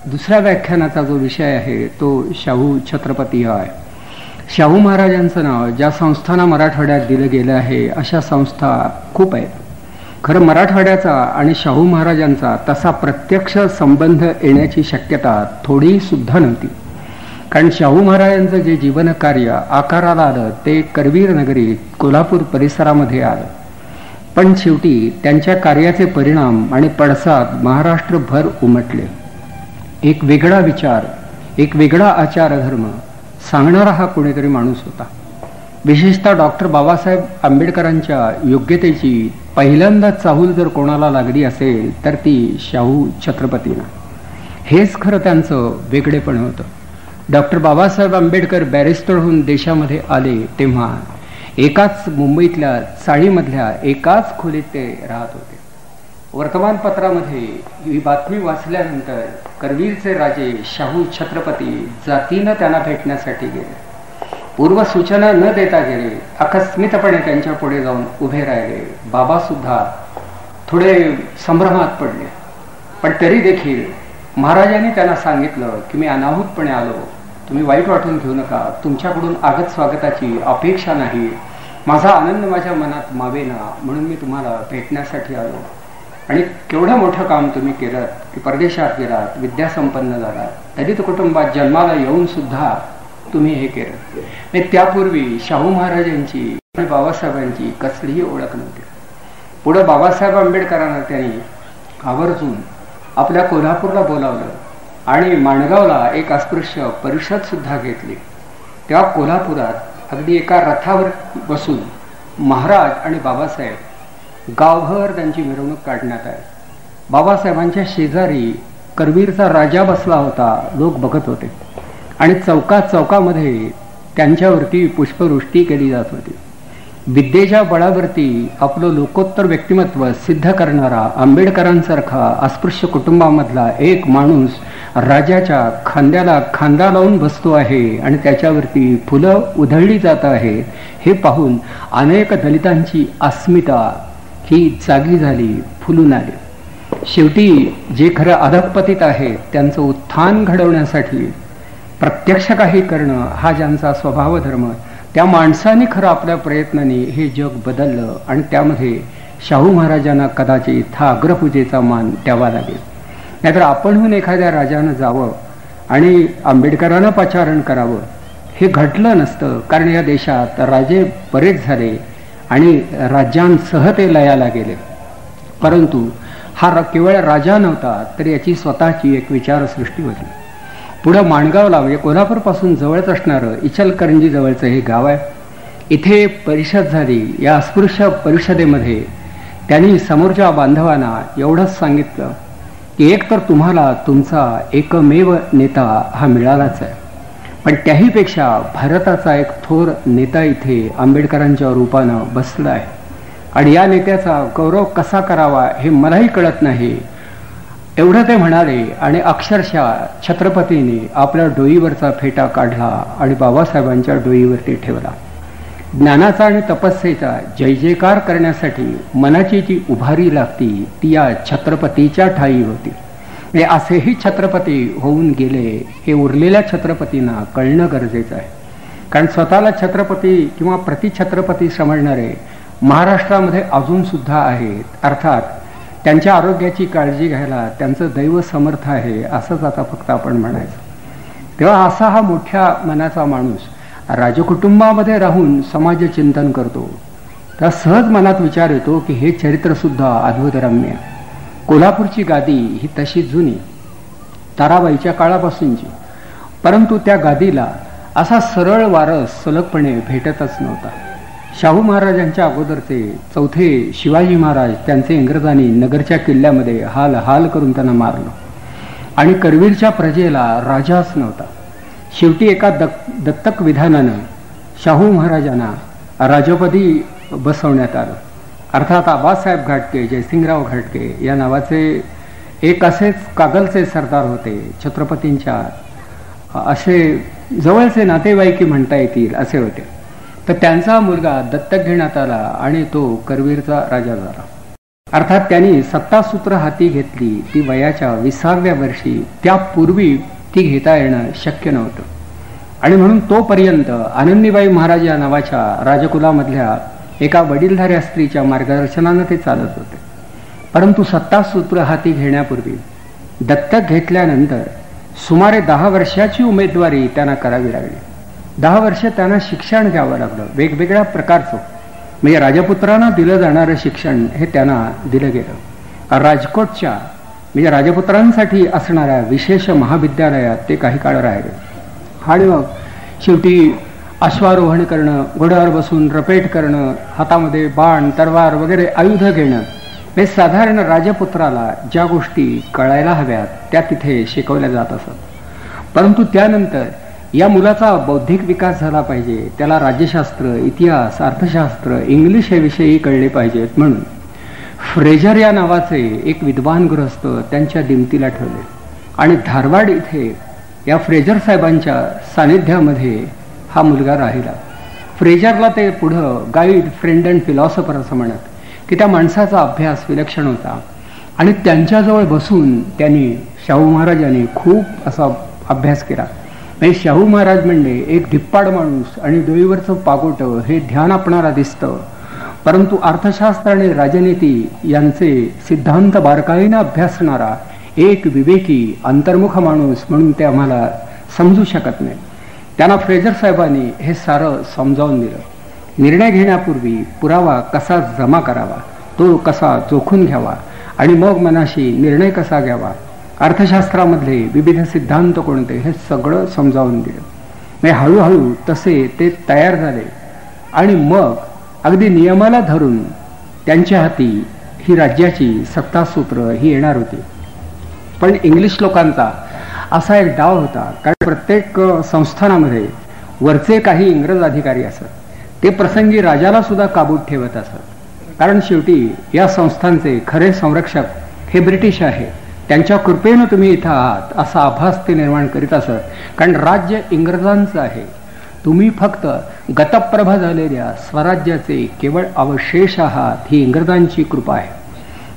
दुसऱ्या व्याख्यानाचा जो विषय आहे तो शाहू छत्रपती हा आहे. शाहू महाराजांचं नाव ज्या संस्थांना मराठवाड्यात दिलं गेलं आहे अशा संस्था खूप आहेत. खरं मराठवाड्याचा आणि शाहू महाराजांचा तसा प्रत्यक्ष संबंध येण्याची शक्यता थोडी सुद्धा नव्हती. कारण शाहू महाराजांचं जे जीवनकार्य आकाराला आलं ते करवीर नगरी कोल्हापूर परिसरामध्ये आलं. पण शेवटी त्यांच्या कार्याचे परिणाम आणि पडसाद महाराष्ट्रभर उमटले. एक वेगळा विचार, एक वेगळा आचारधर्म सांगणारा हा कोणीतरी माणूस होता. विशेषतः डॉक्टर बाबासाहेब आंबेडकरांच्या योग्यतेची पहिल्यांदा चाहूल जर कोणाला लागली असेल तर ती शाहू छत्रपतींना. हेच खरं त्यांचं वेगळेपण होतं. डॉक्टर बाबासाहेब आंबेडकर बॅरिस्टर होऊन देशामध्ये आले तेव्हा एकाच मुंबईतल्या चाळीमधल्या एकाच खोलीत ते राहत होते. वर्तमानपत्रामध्ये ही बातमी वाचल्यानंतर करवीरचे राजे शाहू छत्रपती जातीनं त्यांना भेटण्यासाठी गेले. पूर्वसूचना न देता गेले, आकस्मितपणे त्यांच्या पुढे जाऊन उभे राहिले. बाबा सुद्धा थोडे संभ्रमात पडले. पण तरी देखील महाराजांनी त्यांना सांगितलं की मी अनाहूतपणे आलो, तुम्ही वाईट वाटून घेऊ नका, तुमच्याकडून आगत स्वागताची अपेक्षा नाही, माझा आनंद माझ्या मनात मावेना म्हणून मी तुम्हाला भेटण्यासाठी आलो. आणि केवढं मोठं काम तुम्ही केलं की परदेशात गेलात, विद्यासंपन्न झालात, दलित कुटुंबात जन्माला येऊन सुद्धा तुम्ही हे केलं. त्यापूर्वी शाहू महाराजांची आणि बाबासाहेबांची कसलीही ओळख नव्हती. पुढे बाबासाहेब आंबेडकरांना त्यांनी आवर्जून आपल्या कोल्हापूरला बोलावलं आणि माणगावला एक अस्पृश्य परिषद सुद्धा घेतली. तेव्हा कोल्हापुरात अगदी एका रथावर बसून महाराज आणि बाबासाहेब गावभर त्यांची मिरवणूक काढण्यात आहे. बाबासाहेबांच्या शेजारी करवीरचा राजा बसला होता, लोक बघत होते आणि चौकामध्ये त्यांच्यावरती पुष्पवृष्टी केली जात होती. विद्येच्या बळावरती आपलं लोकोत्तर व्यक्तिमत्व सिद्ध करणारा आंबेडकरांसारखा अस्पृश्य कुटुंबामधला एक माणूस राजाच्या खांद्याला खांदा लावून बसतो आहे आणि त्याच्यावरती फुलं उधळली जात आहे. हे पाहून अनेक दलितांची अस्मिता ही जागी झाली, फुलून आली. शेवटी जे खरं अधःपतित आहे त्यांचं उत्थान घडवण्यासाठी प्रत्यक्ष काही करणं हा ज्यांचा स्वभाव धर्म, त्या माणसाने खरं आपल्या प्रयत्नांनी हे जग बदललं आणि त्यामध्ये शाहू महाराजांना कदाचित हा अग्रपूजेचा मान द्यावा लागेल. नाहीतर आपणहून एखाद्या राजानं जावं आणि आंबेडकरांना पाचारण करावं हे घडलं नसतं. कारण या देशात राजे बरेच झाले आणि राज्यांसह ते लयाला गेले. परंतु हा केवळ राजा नव्हता तर याची स्वतःची एक विचारसृष्टी होती. पुढं माणगावला म्हणजे कोल्हापूरपासून जवळच असणारं इचलकरंजी जवळचं हे गाव आहे. इथे परिषद झाली. या अस्पृश्य परिषदेमध्ये त्यांनी समोरच्या बांधवांना एवढंच सांगितलं की एक तर तुम्हाला तुमचा एकमेव नेता हा मिळालाच आहे, पण त्याहीपेक्षा भारताचा एक थोर नेता इथे आंबेडकरांच्या रूपानं बसला आहे आणि या नेत्याचा गौरव कसा करावा हे मलाही कळत नाही. एवढं ते म्हणाले आणि अक्षरशः छत्रपतींनी आपल्या डोईवरचा फेटा काढला आणि बाबासाहेबांच्या डोईवरती ठेवला. ज्ञानाचा आणि तपस्येचा जय जयकार करण्यासाठी मनाची जी उभारी लागती ती या छत्रपतीच्या ठाई होती. असेही छत्रपती होऊन गेले हे उरलेल्या छत्रपतींना कळणं गरजेचं आहे. कारण स्वतःला छत्रपती किंवा प्रतिछत्रपती समजणारे महाराष्ट्रामध्ये अजून सुद्धा आहेत. अर्थात त्यांच्या आरोग्याची काळजी घ्यायला त्यांचं दैव समर्थ आहे असंच आता फक्त आपण म्हणायचं. तेव्हा असा हा मोठ्या मनाचा माणूस राजकुटुंबामध्ये राहून समाजचिंतन करतो. तर सहज मनात विचार येतो की हे चरित्र सुद्धा अद्भुतरम्य. कोल्हापूरची गादी ही तशी जुनी ताराबाईच्या काळापासूनची, परंतु त्या गादीला असा सरळ वारस सलगपणे भेटतच नव्हता. शाहू महाराजांच्या अगोदरचे चौथे शिवाजी महाराज त्यांचे इंग्रजांनी नगरच्या किल्ल्यामध्ये हाल हाल करून त्यांना मारलं आणि करवीरच्या प्रजेला राजाच नव्हता. शेवटी एका दत्तक विधानानं शाहू महाराजांना राजपदी बसवण्यात आलं. अर्थात आबासाहेब घाटगे, जयसिंगराव घाटगे या नावाचे एक असेच कागलचे सरदार होते. छत्रपतींच्या असे जवळचे नातेवाईकी म्हणता येतील असे होते. तर त्यांचा मुलगा दत्तक घेण्यात आला आणि तो करवीरचा राजा झाला. अर्थात त्यांनी सत्तासूत्र हाती घेतली ती वयाच्या 20व्या वर्षी, त्यापूर्वी ती घेता येणं शक्य नव्हतं. आणि म्हणून तोपर्यंत आनंदीबाई महाराज या नावाच्या राजकुलामधल्या एका वडीलधाऱ्या स्त्रीच्या मार्गदर्शनानं ते चालत होते. परंतु सत्तासूत्र हाती घेण्यापूर्वी, दत्तक घेतल्यानंतर सुमारे 10 वर्षाची उमेदवारी त्यांना करावी लागली. 10 वर्ष त्यांना शिक्षण घ्यावं लागलं, वेगवेगळ्या प्रकारचं. म्हणजे राजपुत्रांना दिलं जाणारं शिक्षण हे त्यांना दिलं गेलं. राजकोटच्या म्हणजे राजपुत्रांसाठी असणाऱ्या विशेष महाविद्यालयात ते काही काळ राहिले. आणि मग शेवटी अश्वारोहण करणं, घोड्यावर बसून रपेट करणं, हातामध्ये बाण तलवार वगैरे आयुध घेणं, हे साधारण राजपुत्राला ज्या गोष्टी कळायला हव्यात त्या तिथे शिकवल्या जात असत. परंतु त्यानंतर या मुलाचा बौद्धिक विकास झाला पाहिजे, त्याला राज्यशास्त्र, इतिहास, अर्थशास्त्र, इंग्लिश हे विषयही कळले पाहिजेत. म्हणून फ्रेजर या नावाचे एक विद्वान गृहस्थ त्यांच्या दिमतीला ठेवले आणि धारवाड इथे या फ्रेजर साहेबांच्या सानिध्यामध्ये हा मुलगा राहिला. फ्रेजरला ते पुढं गाईड, फ्रेंड अँड फिलॉसॉफर असं म्हणत की त्या माणसाचा अभ्यास विलक्षण होता. आणि त्यांच्याजवळ बसून त्यांनी शाहू महाराजांनी खूप असा अभ्यास केला. म्हणजे शाहू महाराज म्हणजे एक धिप्पाड माणूस आणि डोईवरचं पागोटं हे ध्यान आपणाला दिसतं, परंतु अर्थशास्त्र आणि राजनीती यांचे सिद्धांत बारकाईनं अभ्यासणारा एक विवेकी अंतर्मुख माणूस म्हणून ते आम्हाला समजू शकत नाही. त्यांना फ्रेजर साहेबांनी हे सारं समजावून दिलं. निर्णय घेण्यापूर्वी पुरावा कसा जमा करावा, तो कसा जोखून घ्यावा आणि मग मनाशी निर्णय कसा घ्यावा, अर्थशास्त्रामधले विविध सिद्धांत कोणते हे सगळं समजावून दिलं. म्हणजे हळूहळू तसे ते तयार झाले आणि मग अगदी नियमाला धरून त्यांच्या हाती ही राज्याची सत्तासूत्र ही येणार होती. पण इंग्लिश लोकांचा असा एक डाव होता, कारण प्रत्येक संस्थानामध्ये वरचे काही इंग्रज अधिकारी असत, ते प्रसंगी राजाला सुद्धा काबूत ठेवत असत. कारण शेवटी या संस्थांचे खरे संरक्षक हे ब्रिटिश आहे, त्यांच्या कृपेनं तुम्ही इथं आहात असा आभास ते निर्माण करीत असत. कारण राज्य इंग्रजांचं आहे, तुम्ही फक्त गतप्रभा झालेल्या स्वराज्याचे केवळ अवशेष आहात, ही इंग्रजांची कृपा आहे.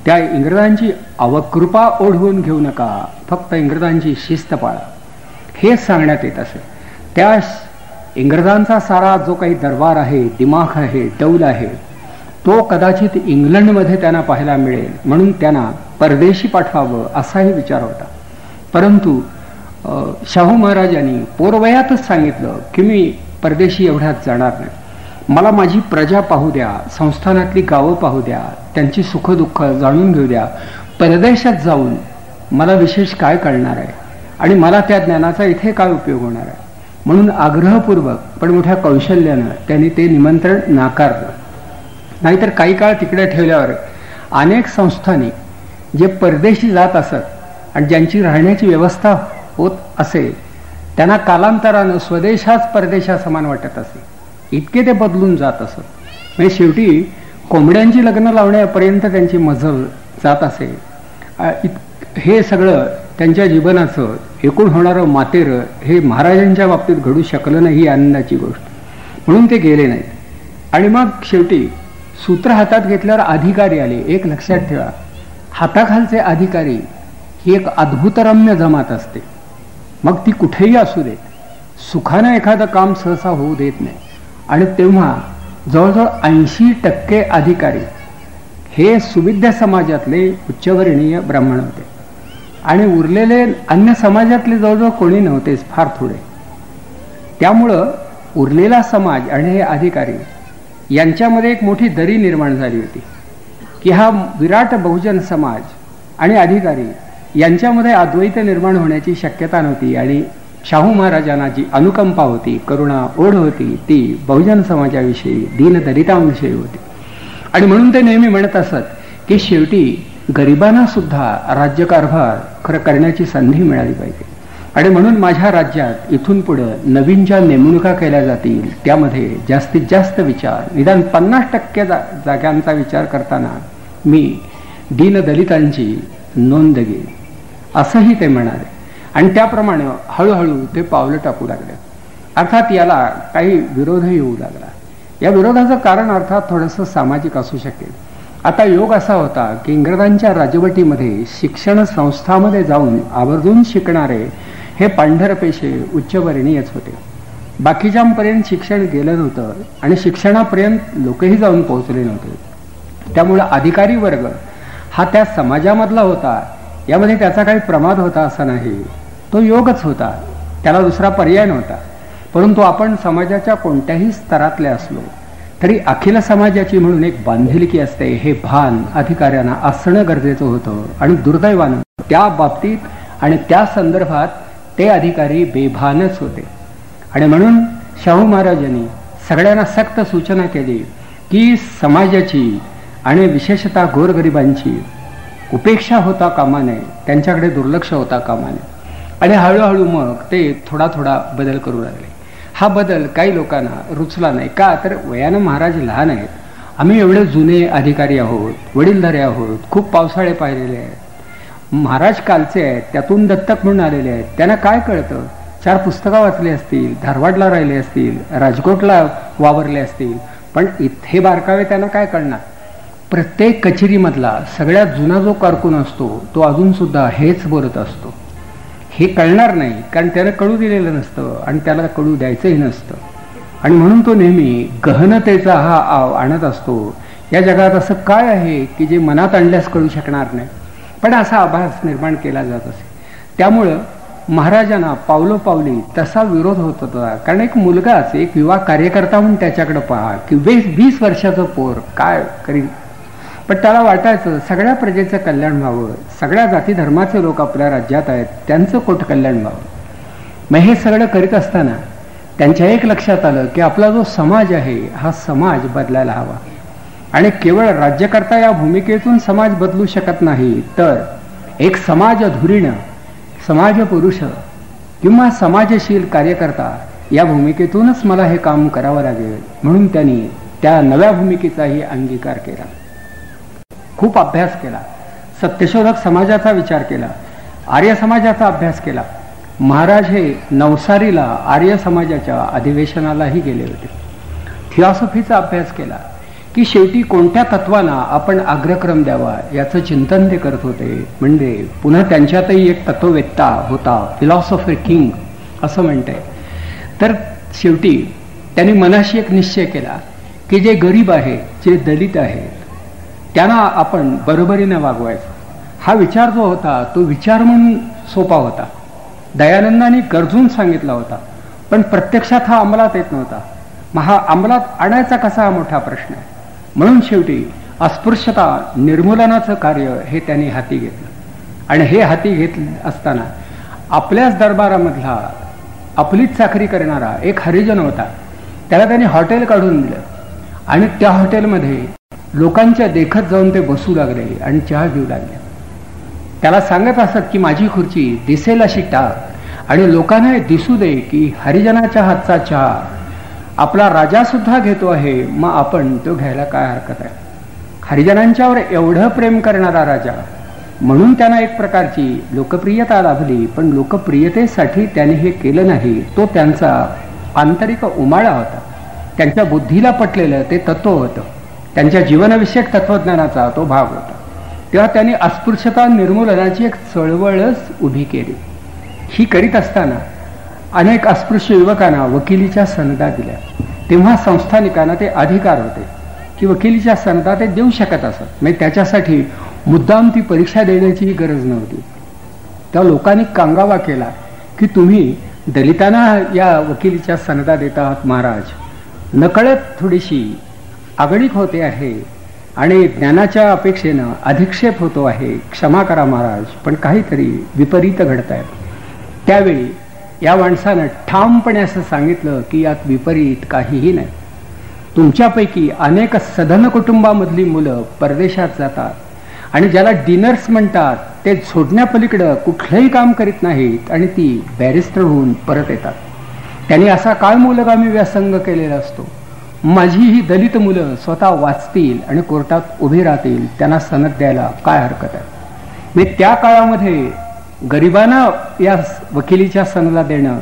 त्या इंग्रजांची अवकृपा ओढवून घेऊ नका, फक्त इंग्रजांची शिस्त पाळा, हे सांगण्यात येत असे. त्या इंग्रजांचा सारा जो काही दरबार आहे, दिमाग आहे, डौल आहे, तो कदाचित इंग्लंडमध्ये त्यांना पाहायला मिळेल, म्हणून त्यांना परदेशी पाठवावं असाही विचार होता. परंतु शाहू महाराजांनी पोरवयातच सांगितलं की मी परदेशी एवढ्यात जाणार नाही, मला माझी प्रजा पाहू द्या, संस्थानातली गावं पाहू द्या, त्यांची सुखदुःख जाणून घेऊ द्या. परदेशात जाऊन मला विशेष काय कळणार आहे आणि मला त्या ज्ञानाचा इथे काय उपयोग होणार आहे. म्हणून आग्रहपूर्वक पण मोठ्या कौशल्यानं त्यांनी ते निमंत्रण नाकारलं. नाहीतर काही काळ तिकडे ठेवल्यावर अनेक संस्थानिक जे परदेशी जात असत आणि ज्यांची राहण्याची व्यवस्था होत असे, त्यांना कालांतरानं स्वदेशाच परदेशा समान वाटत असे, इतके ते बदलून जात असत. म्हणजे शेवटी कोंबड्यांची लग्न लावण्यापर्यंत त्यांची मजल जात असे. हे सगळं त्यांच्या जीवनाचं एकूण होणारं मातेरं हे महाराजांच्या बाबतीत घडू शकलं नाही, ही आनंदाची गोष्ट. म्हणून ते गेले नाहीत. आणि मग शेवटी सूत्र हातात घेतल्यावर अधिकारी आले. एक लक्षात ठेवा, हाताखालचे अधिकारी ही एक अद्भुतरम्य जमात असते. मग ती कुठेही असू देत, सुखानं एखादं काम सहसा होऊ देत नाही. आणि तेव्हा जवळजवळ 80% अधिकारी हे सुविद्या समाजातले उच्चवर्णीय ब्राह्मण होते आणि उरलेले अन्य समाजातले जवळजवळ कोणी नव्हतेच, फार थोडे. त्यामुळं उरलेला समाज आणि हे अधिकारी यांच्यामध्ये एक मोठी दरी निर्माण झाली होती की हा विराट बहुजन समाज आणि अधिकारी यांच्यामध्ये अद्वैत निर्माण होण्याची शक्यता नव्हती. आणि शाहू महाराजांना जी अनुकंपा होती, करुणा, ओढ होती, ती बहुजन समाजाविषयी, दीनदलितांविषयी होती. आणि म्हणून ते नेहमी म्हणत असत की शेवटी गरिबांना सुद्धा राज्यकारभार खरं करण्याची संधी मिळाली पाहिजे. आणि म्हणून माझ्या राज्यात इथून पुढं नवीन ज्या नेमणुका केल्या जातील त्यामध्ये जास्तीत जास्त विचार, निदान 50% जागांचा विचार करताना मी दीनदलितांची नोंद घेईन, असंही ते म्हणाले. आणि त्याप्रमाणे हळूहळू ते पावलं टाकू लागले. अर्थात याला काही विरोधही होऊ लागला. या विरोधाचं कारण अर्थात थोडंसं सामाजिक असू शकेल. आता योग असा होता की इंग्रजांच्या राजवटीमध्ये शिक्षण संस्थामध्ये जाऊन आवर्जून शिकणारे हे पांढरपेशे उच्चवर्णीयच होते. बाकीच्यांपर्यंत शिक्षण गेलं नव्हतं आणि शिक्षणापर्यंत लोकही जाऊन पोहोचले नव्हते. त्यामुळे अधिकारी वर्ग हा त्या समाजामधला होता, यामध्ये त्याचा काही प्रमाद होता असा नाही. तो योगच होता, त्याला दुसरा पर्याय नव्हता. परंतु आपण समाजाच्या कोणत्याही स्तरातले असलो तरी अखिल समाजाची म्हणून एक बांधिलकी असते, हे भान अधिकाऱ्यांना असणं गरजेचं होतं. आणि दुर्दैवानं त्या बाबतीत आणि त्या संदर्भात ते अधिकारी बेभानच होते. आणि म्हणून शाहू महाराजांनी सगळ्यांना सक्त सूचना केली की समाजाची आणि विशेषतः गोरगरिबांची उपेक्षा होता कामा नये, त्यांच्याकडे दुर्लक्ष होता कामा नये. आणि हळूहळू मग ते थोडा थोडा बदल करू लागले. हा बदल काही लोकांना रुचला नाही. का तर वयानं महाराज लहान आहेत, आम्ही एवढे जुने अधिकारी आहोत, वडीलधारे आहोत, खूप पावसाळे पाहिलेले आहेत. महाराज कालचे आहेत, त्यातून दत्तक म्हणून आलेले आहेत, त्यांना काय कळतं? 4 पुस्तकं वाचली असतील, धारवाडला राहिले असतील, राजकोटला वावरले असतील, पण इथे बारकावे त्यांना काय कळणार? प्रत्येक कचेरीमधला सगळ्यात जुना जो कारकून असतो तो अजून सुद्धा हेच बोलत असतो. हे कळणार नाही, कारण त्याला कळू दिलेलं नसतं आणि त्याला कळू द्यायचंही नसतं. आणि म्हणून तो नेहमी गहनतेचा हा आव आणत असतो. या जगात असं काय आहे की जे मनात आणल्यास कळू शकणार नाही, पण असा आभास निर्माण केला जात असे. त्यामुळं महाराजांना पावलोपावली तसा विरोध होत होता. कारण एक मुलगाच, एक युवा कार्यकर्ता म्हणून त्याच्याकडे पहा की 20 वर्षाचं पोर काय करील. पण त्याला वाटायचं सगळ्या प्रजेचं कल्याण व्हावं, सगळ्या जाती धर्माचे लोक आपल्या राज्यात आहेत, त्यांचं कोट कल्याण व्हावं. मग हे सगळं करीत असताना त्यांच्या एक लक्षात आलं की आपला जो समाज आहे हा समाज बदलायला हवा. आणि केवळ राज्यकर्ता या भूमिकेतून समाज बदलू शकत नाही, तर एक समाज धुरीण, समाज पुरुष किंवा समाजशील कार्यकर्ता या भूमिकेतूनच मला हे काम करावं लागेल. म्हणून त्यांनी त्या नव्या भूमिकेचाही अंगीकार केला. खूप अभ्यास केला, सत्यशोधक समाजाचा विचार केला, आर्य समाजाचा अभ्यास केला. महाराज हे नवसारीला आर्य समाजाच्या अधिवेशनालाही गेले होते. थिऑसॉफीचा अभ्यास केला की शेवटी कोणत्या तत्वांना आपण अग्रक्रम द्यावा याचं चिंतन ते करत होते. म्हणजे पुन्हा त्यांच्यातही एक तत्ववेत्ता होता, फिलॉसॉफर किंग असं म्हणते. तर शेवटी त्यांनी मनाशी एक निश्चय केला की जे गरीब आहेत, जे दलित आहेत, त्यांना आपण बरोबरीने वागवायचं. हा विचार जो होता तो विचार म्हणून सोपा होता, दयानंदांनी गरजून सांगितला होता, पण प्रत्यक्षात हा अंमलात येत नव्हता. मग हा अंमलात आणायचा कसा हा मोठा प्रश्न आहे. म्हणून शेवटी अस्पृश्यता निर्मूलनाचं कार्य हे त्यांनी हाती घेतलं. आणि हे हाती घेत असताना आपल्याच दरबारामधला आपलीच चाकरी करणारा एक हरिजन होता, त्याला त्यांनी हॉटेल काढून दिलं. आणि त्या हॉटेलमध्ये लोकांच्या देखत जाऊन ते बसू लागले आणि चहा घेऊ लागले. त्याला सांगत असत की माझी खुर्ची दिसेल अशी टाक आणि लोकांना दिसू दे की हरिजनाच्या हातचा चहा आपला राजा सुद्धा घेतो आहे, मग आपण तो घ्यायला काय हरकत आहे. हरिजनांच्यावर एवढं प्रेम करणारा राजा, म्हणून त्यांना एक प्रकारची लोकप्रियता लाभली. पण लोकप्रियतेसाठी त्याने हे केलं नाही, तो त्यांचा आंतरिक उमाळा होता, त्यांच्या बुद्धीला पटलेलं ते तत्व होतं, त्यांच्या जीवनविषयक तत्वज्ञानाचा तो भाग होता. तेव्हा त्यांनी अस्पृश्यता निर्मूलनाची एक चळवळच उभी केली. ही करीत असताना अनेक अस्पृश्य युवकांना वकिलीच्या सनदा दिल्या. तेव्हा संस्थानिकांना ते अधिकार होते की वकिलीच्या सनदा ते देऊ शकत असत, म्हणजे त्याच्यासाठी मुद्दाम ती परीक्षा देण्याचीही गरज नव्हती. त्या लोकांनी कांगावा केला की तुम्ही दलितांना या वकिलीच्या सनदा देत आहात महाराज, नकळत थोडीशी आगळीक होते आहे आणि ज्ञानाच्या अपेक्षेनं अधिक्षेप होतो आहे, क्षमा करा महाराज, पण काहीतरी विपरीत घडत आहे. त्यावेळी या माणसानं ठामपणे असं सांगितलं की यात विपरीत काहीही नाही. तुमच्यापैकी अनेक सधन कुटुंबामधली मुलं परदेशात जातात आणि ज्याला डिनर्स म्हणतात ते सोडण्यापलीकडं कुठलंही काम करीत नाहीत आणि ती बॅरिस्टर होऊन परत येतात. त्यांनी असा काय मूलगामी व्यासंग केलेला असतो. माझी ही दलित मुलं स्वतः वाचतील आणि कोर्टात उभी राहतील, त्यांना सनद द्यायला काय हरकत आहे. मी त्या काळामध्ये गरिबांना या वकिलीच्या सनदा देणं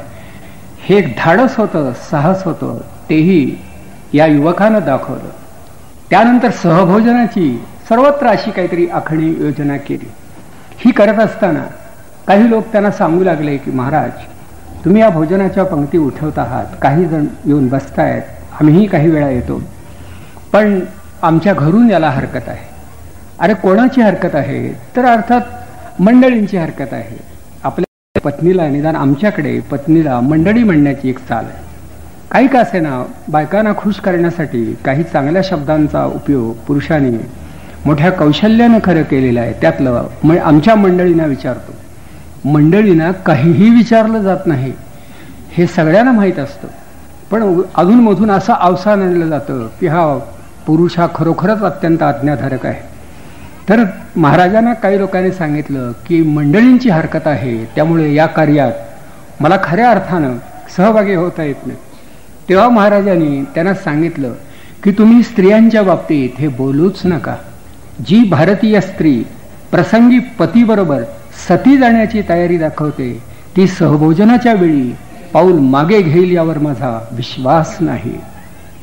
हे एक धाडस होतं, साहस होतं, तेही या युवकानं दाखवलं. त्यानंतर सहभोजनाची सर्वत्र अशी काहीतरी आखणी योजना केली. ही करत असताना काही लोक त्यांना सांगू लागले की महाराज, तुम्ही या भोजनाच्या पंक्ती उठवत आहात, काही जण येऊन बसतायत, आम्हीही काही वेळा येतो, पण आमच्या घरून याला हरकत आहे. अरे कोणाची हरकत आहे? तर अर्थात मंडळींची हरकत आहे. आपल्या पत्नीला, निदान आमच्याकडे पत्नीला मंडळी म्हणण्याची एक चाल आहे. काही का असेना, बायकांना खुश करण्यासाठी काही चांगल्या शब्दांचा उपयोग पुरुषांनी मोठ्या कौशल्यानं खरं केलेलं आहे. त्यातलं आमच्या मंडळींना विचारतो. मंडळींना काहीही विचारलं जात नाही हे सगळ्यांना माहीत असतं, पण अधूनमधून असं अवसान आणलं जातं की हा पुरुष हा खरोखरच अत्यंत आज्ञाधारक आहे. तर महाराजांना काही लोकांनी सांगितलं की मंडळींची हरकत आहे, त्यामुळे या कार्यात मला खऱ्या अर्थानं सहभागी होता येत नाही. तेव्हा महाराजांनी त्यांना सांगितलं की तुम्ही स्त्रियांच्या बाबतीत हे बोलूच नका. जी भारतीय स्त्री प्रसंगी पतीबरोबर सती जाण्याची तयारी दाखवते ती सहभोजनाच्या वेळी पाऊल मागे घेईल यावर माझा विश्वास नाही.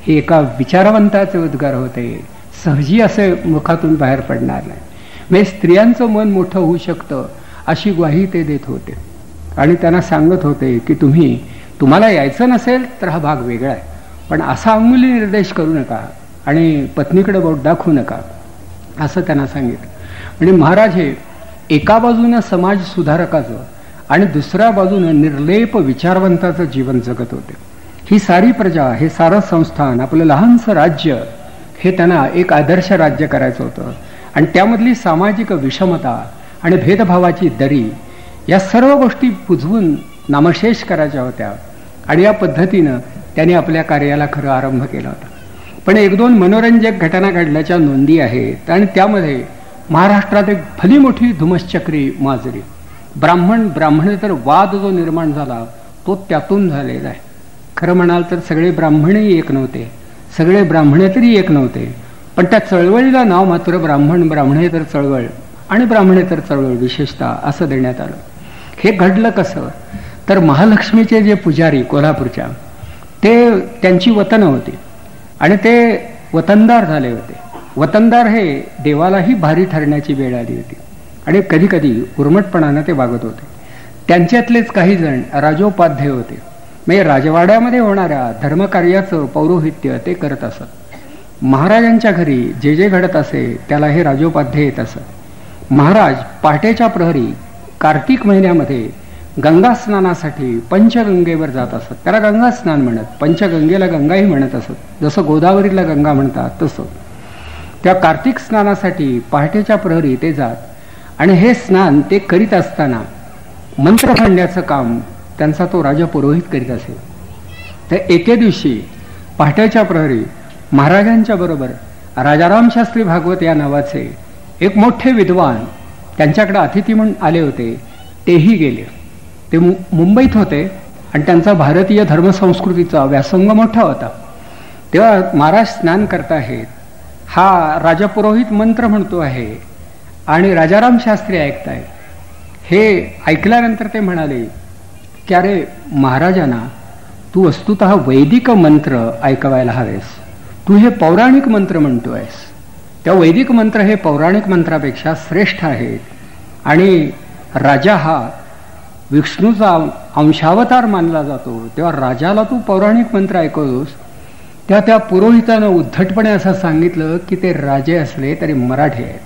हे एका विचारवंताचे उद्गार होते, सहजी असे मुखातून बाहेर पडणार नाही. म्हणजे स्त्रियांचं मन मोठं होऊ शकतं अशी ग्वाही ते देत होते. आणि त्यांना सांगत होते की तुम्हाला यायचं नसेल तर हा भाग वेगळा आहे, पण असा अंगुली निर्देश करू नका आणि पत्नीकडे बोट दाखवू नका असं त्यांना सांगितलं. म्हणजे महाराज हे एका बाजूनं समाज सुधारकाचं आणि दुसऱ्या बाजूनं निर्लेप विचारवंताचं जीवन जगत होते. ही सारी प्रजा, हे सारं संस्थान, आपलं लहानसं राज्य, हे त्यांना एक आदर्श राज्य करायचं होतं. आणि त्यामधली सामाजिक विषमता आणि भेदभावाची दरी या सर्व गोष्टी पुजवून नामशेष करायच्या होत्या. आणि या पद्धतीनं त्यांनी आपल्या कार्याला खरं आरंभ केला होता. पण एक दोन मनोरंजक घटना घडल्याच्या नोंदी आहेत आणि त्यामध्ये महाराष्ट्रात एक भली मोठी धुमश्चक्री माजली. ब्राह्मणेतर वाद जो निर्माण झाला तो त्यातून झालेला आहे. खरं म्हणाल तर सगळे ब्राह्मणही एक नव्हते, सगळे ब्राह्मणेतरही एक नव्हते, पण त्या चळवळीला नाव मात्र ब्राह्मणेतर चळवळ आणि ब्राह्मणेतर चळवळ विशेषतः असं देण्यात आलं. हे घडलं कसं? तर महालक्ष्मीचे जे पुजारी कोल्हापूरच्या, ते त्यांची वतनं होती आणि ते वतनदार झाले होते. वतनदार हे देवालाही भारी ठरण्याची वेळ आली होती आणि कधी कधी उर्मटपणानं ते वागत होते. त्यांच्यातलेच काही जण राजोपाध्याय होते, म्हणजे राजवाड्यामध्ये होणाऱ्या धर्मकार्याचं पौरोहित्य ते करत असत. महाराजांच्या घरी जे जे घडत असे त्याला हे राजोपाध्याय येत असत. महाराज पहाटेच्या प्रहरी कार्तिक महिन्यामध्ये गंगा स्नानासाठी पंचगंगेवर जात असत. त्याला गंगा स्नान म्हणत, पंचगंगेला गंगाही म्हणत असत. जसं गोदावरीला गंगा म्हणतात तसं त्या कार्तिक स्नानासाठी पहाटेच्या प्रहरी ते जात. आणि हे स्नान ते करीत असताना मंत्र म्हणण्याचं काम त्यांचा तो राजा पुरोहित करीत असे. तर एके दिवशी पहाटेच्या प्रहरी महाराजांच्या बरोबर राजाराम शास्त्री भागवत या नावाचे एक मोठे विद्वान त्यांच्याकडे अतिथी म्हणून आले होते. तेही गेले. ते मुंबईत होते आणि त्यांचा भारतीय धर्मसंस्कृतीचा व्यासंग मोठा होता. तेव्हा महाराज स्नान करताहेत, हा राजा पुरोहित मंत्र म्हणतो आहे आणि राजाराम शास्त्री ऐकताय. हे ऐकल्यानंतर ते म्हणाले की अरे महाराजांना, तू वस्तुतः वैदिक मंत्र ऐकवायला हवेस, तू हे पौराणिक मंत्र म्हणतोयस. त्या वैदिक मंत्र हे पौराणिक मंत्रापेक्षा श्रेष्ठ आहेत आणि राजा हा विष्णूचा अंशावतार मानला जातो, तेव्हा राजाला तू पौराणिक मंत्र ऐकवतोस. त्या पुरोहितानं उद्धटपणे असं सांगितलं की ते राजे असले तरी मराठी आहेत,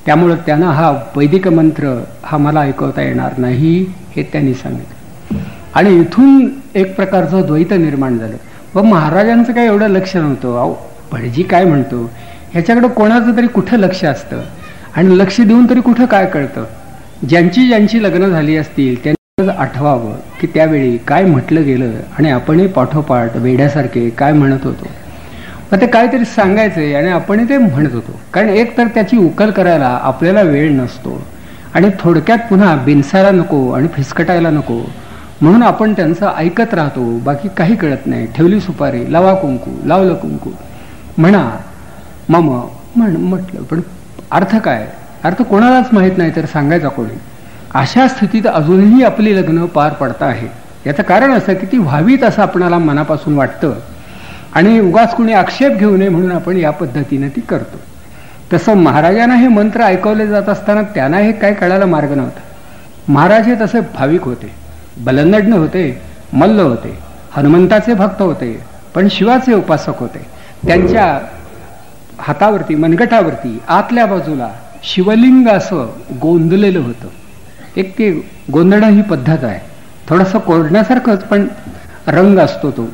त्यामुळं त्यांना हा वैदिक मंत्र हा मला ऐकवता येणार नाही हे त्यांनी सांगितलं. आणि इथून एक प्रकारचं द्वैत निर्माण झालं. व महाराजांचं काही एवढं लक्ष नव्हतं. अहो भटजी काय म्हणतो ह्याच्याकडं कोणाचं तरी कुठं लक्ष असतं आणि लक्ष देऊन तरी कुठं काय कळतं. ज्यांची लग्न झाली असतील त्यांनी आठवावं की त्यावेळी काय म्हटलं गेलं आणि आपणही पाठोपाठ वेड्यासारखे काय म्हणत होतो. मग ते काहीतरी सांगायचंय आणि आपण ते म्हणत होतो, कारण एक तर त्याची उकल करायला आपल्याला वेळ नसतो आणि थोडक्यात पुन्हा बिनसायला नको आणि फिसकटायला नको म्हणून आपण त्यांचं ऐकत राहतो. बाकी काही कळत नाही. ठेवली सुपारी, लावा कुंकू, लावलं कुंकू, म्हणा मम म्हटलं, पण अर्थ काय? अर्थ कोणालाच माहीत नाही तर सांगायचा कोणी. अशा स्थितीत अजूनही आपली लग्न पार पडता आहे. याचं कारण असं की ती व्हावीत असं आपणाला मनापासून वाटतं आणि उगाच कोणी आक्षेप घेऊ नये म्हणून आपण या पद्धतीने ती करतो. तसं महाराजांना हे मंत्र ऐकवले जात असताना त्यांना हे काय कळायला मार्ग नव्हता. महाराज हे तसे भाविक होते, बलंदज्ञ होते, मल्ल होते, हनुमंताचे भक्त होते, पण शिवाचे उपासक होते. त्यांच्या हातावरती, मनगटावरती आतल्या बाजूला शिवलिंग असं गोंदलेलं होतं. एक ते गोंधणं ही पद्धत आहे, थोडंसं कोरडण्यासारखंच, पण रंग असतो तो.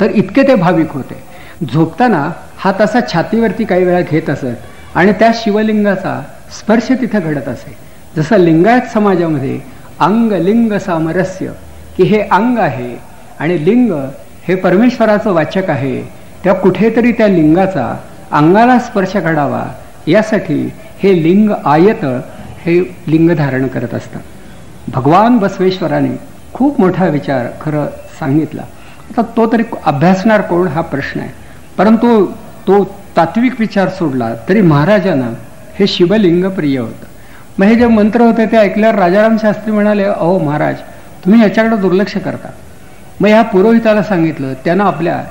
तर इतके ते भाविक होते. झोपताना हात असा छातीवरती काही वेळा घेत असत आणि त्या शिवलिंगाचा स्पर्श तिथे घडत असे. जसं लिंगायत समाजामध्ये अंग लिंग सामरस्य, की हे अंग आहे आणि लिंग हे परमेश्वराचं वाचक आहे, त्या कुठेतरी त्या लिंगाचा अंगाला स्पर्श घडावा यासाठी हे लिंग आयत हे लिंग धारण करत असतात. भगवान बसवेश्वराने खूप मोठा विचार खरं सांगितला. आता तो तरी अभ्यासणार कोण हा प्रश्न आहे, परंतु तो तात्विक विचार सोडला तरी महाराजांना हे शिवलिंग प्रिय होतं. मग हे जे मंत्र होते ते ऐकल्यावर राजाराम शास्त्री म्हणाले, अहो महाराज, तुम्ही याच्याकडे दुर्लक्ष करता. मग ह्या पुरोहिताला सांगितलं, त्यानं आपल्या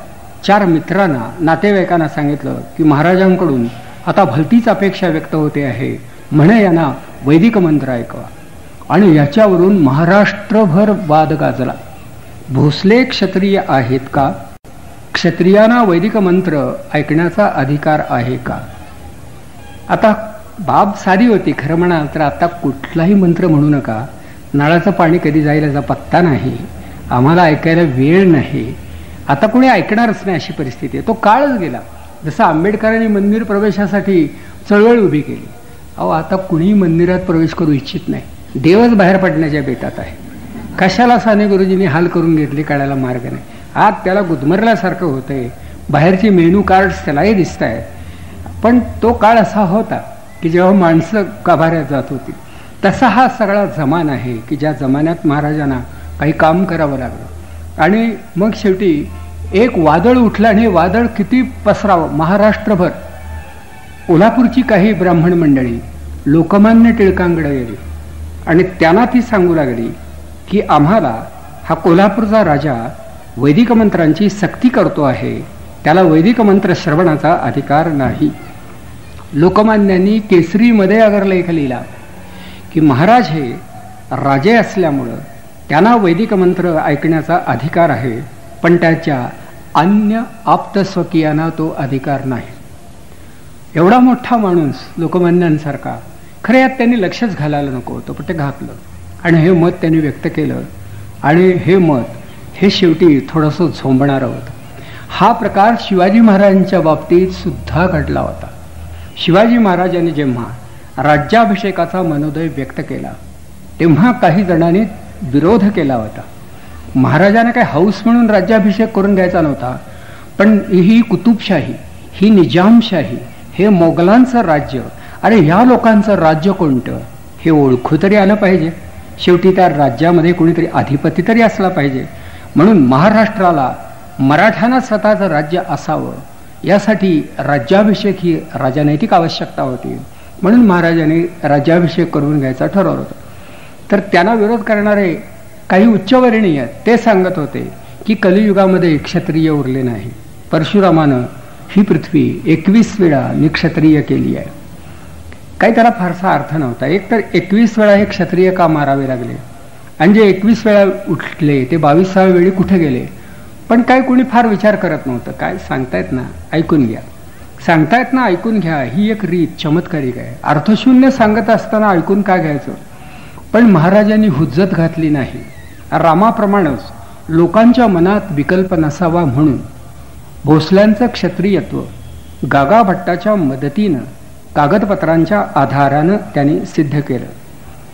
4 मित्रांना, नातेवाईकांना सांगितलं की महाराजांकडून आता भलतीच अपेक्षा व्यक्त होते आहे, म्हणे यांना वैदिक मंत्र ऐकवा. आणि याच्यावरून महाराष्ट्रभर वाद गाजला. भोसले क्षत्रिय आहेत का? क्षत्रियांना वैदिक मंत्र ऐकण्याचा अधिकार आहे का? आता बाब साधी होती खरं म्हणाल तर. आता कुठलाही मंत्र म्हणू नका, नळाचं पाणी कधी जाईल याचा पत्ता नाही, आम्हाला ऐकायला वेळ नाही, आता कोणी ऐकणारच नाही अशी परिस्थिती आहे. तो काळच गेला. जसं आंबेडकरांनी मंदिर प्रवेशासाठी चळवळ उभी केली, अहो आता कुणीही मंदिरात प्रवेश करू इच्छित नाही, देवच बाहेर पडण्याच्या बेतात आहे. कशाला साने गुरुजींनी हाल करून घेतली कळायला मार्ग नाही. आज त्याला गुदमरल्यासारखं होतंय, बाहेरची मेनू कार्ड्स त्यालाही दिसत आहेत. पण तो काळ असा होता की जेव्हा माणसं गाभाऱ्यात जात होती. तसा हा सगळा जमान आहे की ज्या जमान्यात महाराजांना काही काम करावं लागलं. आणि मग शेवटी एक वादळ उठलं आणि हे वादळ किती पसरावं महाराष्ट्रभर. कोल्हापूरची काही ब्राह्मण मंडळी लोकमान्य टिळकांकडे गेली आणि त्यांना ती सांगू लागली की आम्हाला हा कोल्हापूरचा राजा वैदिक मंत्रांची सक्ती करतो आहे, त्याला वैदिक मंत्र श्रवणाचा अधिकार नाही. लोकमान्यांनी केसरीमध्ये अगर लेख लिहिला की महाराज हे राजे असल्यामुळं त्यांना वैदिक मंत्र ऐकण्याचा अधिकार आहे, पण त्याच्या अन्य आप्तस्वकीयांना तो अधिकार नाही. एवढा मोठा माणूस लोकमान्यांसारखा, खरं यात त्यांनी लक्षच घालायला नको होतं, पण ते घातलं आणि हे मत त्यांनी व्यक्त केलं. आणि हे मत हे शेवटी थोडंसं झोंबणारं होतं. हा प्रकार शिवाजी महाराजांच्या बाबतीत सुद्धा घडला होता. शिवाजी महाराजांनी जेव्हा राज्याभिषेकाचा मनोदय व्यक्त केला तेव्हा काही जणांनी विरोध केला होता. महाराजांना काही हौस म्हणून राज्याभिषेक करून घ्यायचा नव्हता, पण ही कुतुबशाही, ही निजामशाही, हे मोगलांचं राज्य, अरे ह्या लोकांचं राज्य कोणतं हे ओळखू तरी आलं पाहिजे. शेवटी त्या राज्यामध्ये कोणीतरी अधिपती तरी असला पाहिजे. म्हणून महाराष्ट्राला मराठ्यांना स्वतःचं राज्य असावं यासाठी राज्याभिषेक ही राजनैतिक आवश्यकता होती. म्हणून महाराजांनी राज्याभिषेक करून घ्यायचा ठरवलं होतं. तर त्यांना विरोध करणारे काही उच्चवर्णीय ते सांगत होते की कलियुगामध्ये क्षत्रिय उरले नाही. परशुरामानं ही पृथ्वी 21 वेळा निक्षत्रिय केली आहे. काही त्याला फारसा अर्थ नव्हता. एक तर 21 वेळा हे क्षत्रिय का मारावे लागले, आणि जे 21 वेळा उठले ते 22व्या वेळी कुठे गेले. पण काय कोणी फार विचार करत नव्हतं. काय सांगतायत ना ऐकून घ्या, सांगतायत ना ऐकून घ्या, ही एक रीत चमत्कारिक आहे. अर्थशून्य सांगत असताना ऐकून काय घ्यायचं. पण महाराजांनी हुज्जत घातली नाही. रामाप्रमाणेच लोकांच्या मनात विकल्प नसावा म्हणून भोसल्यांचं क्षत्रियत्व गागा भट्टाच्या मदतीनं कागदपत्रांच्या आधारानं त्यांनी सिद्ध केलं.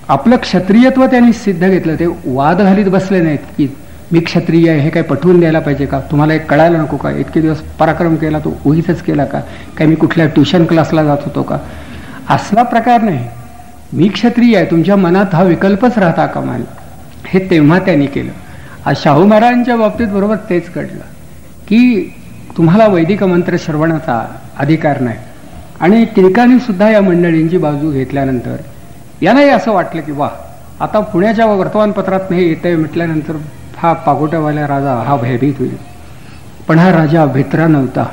आपलं क्षत्रियत्व त्यांनी सिद्ध घेतलं. ते वाद घालीत बसले नाहीत की मी क्षत्रिय आहे हे काय पटवून द्यायला पाहिजे का, तुम्हाला एक कळायला नको का, इतके दिवस पराक्रम केला तो उगीच केला का, काय मी कुठल्या ट्युशन क्लासला जात होतो का, असला प्रकार नाही. मी क्षत्रिय आहे तुमच्या मनात हा विकल्पच राहता कामा नये, हे तेव्हा त्यांनी केलं. आज शाहू महाराजांच्या बाबतीत बरोबर तेच घडलं की तुम्हाला वैदिक मंत्र श्रवणाचा अधिकार नाही. आणि टिळकांनी सुद्धा या मंडळींची बाजू घेतल्यानंतर यांनाही असं वाटलं की वा, आता पुण्याच्या वर्तमानपत्रात नाही येतंय म्हटल्यानंतर हा पागोट्यावाला राजा हा भयभीत होईल. पण हा राजा भित्रा नव्हता.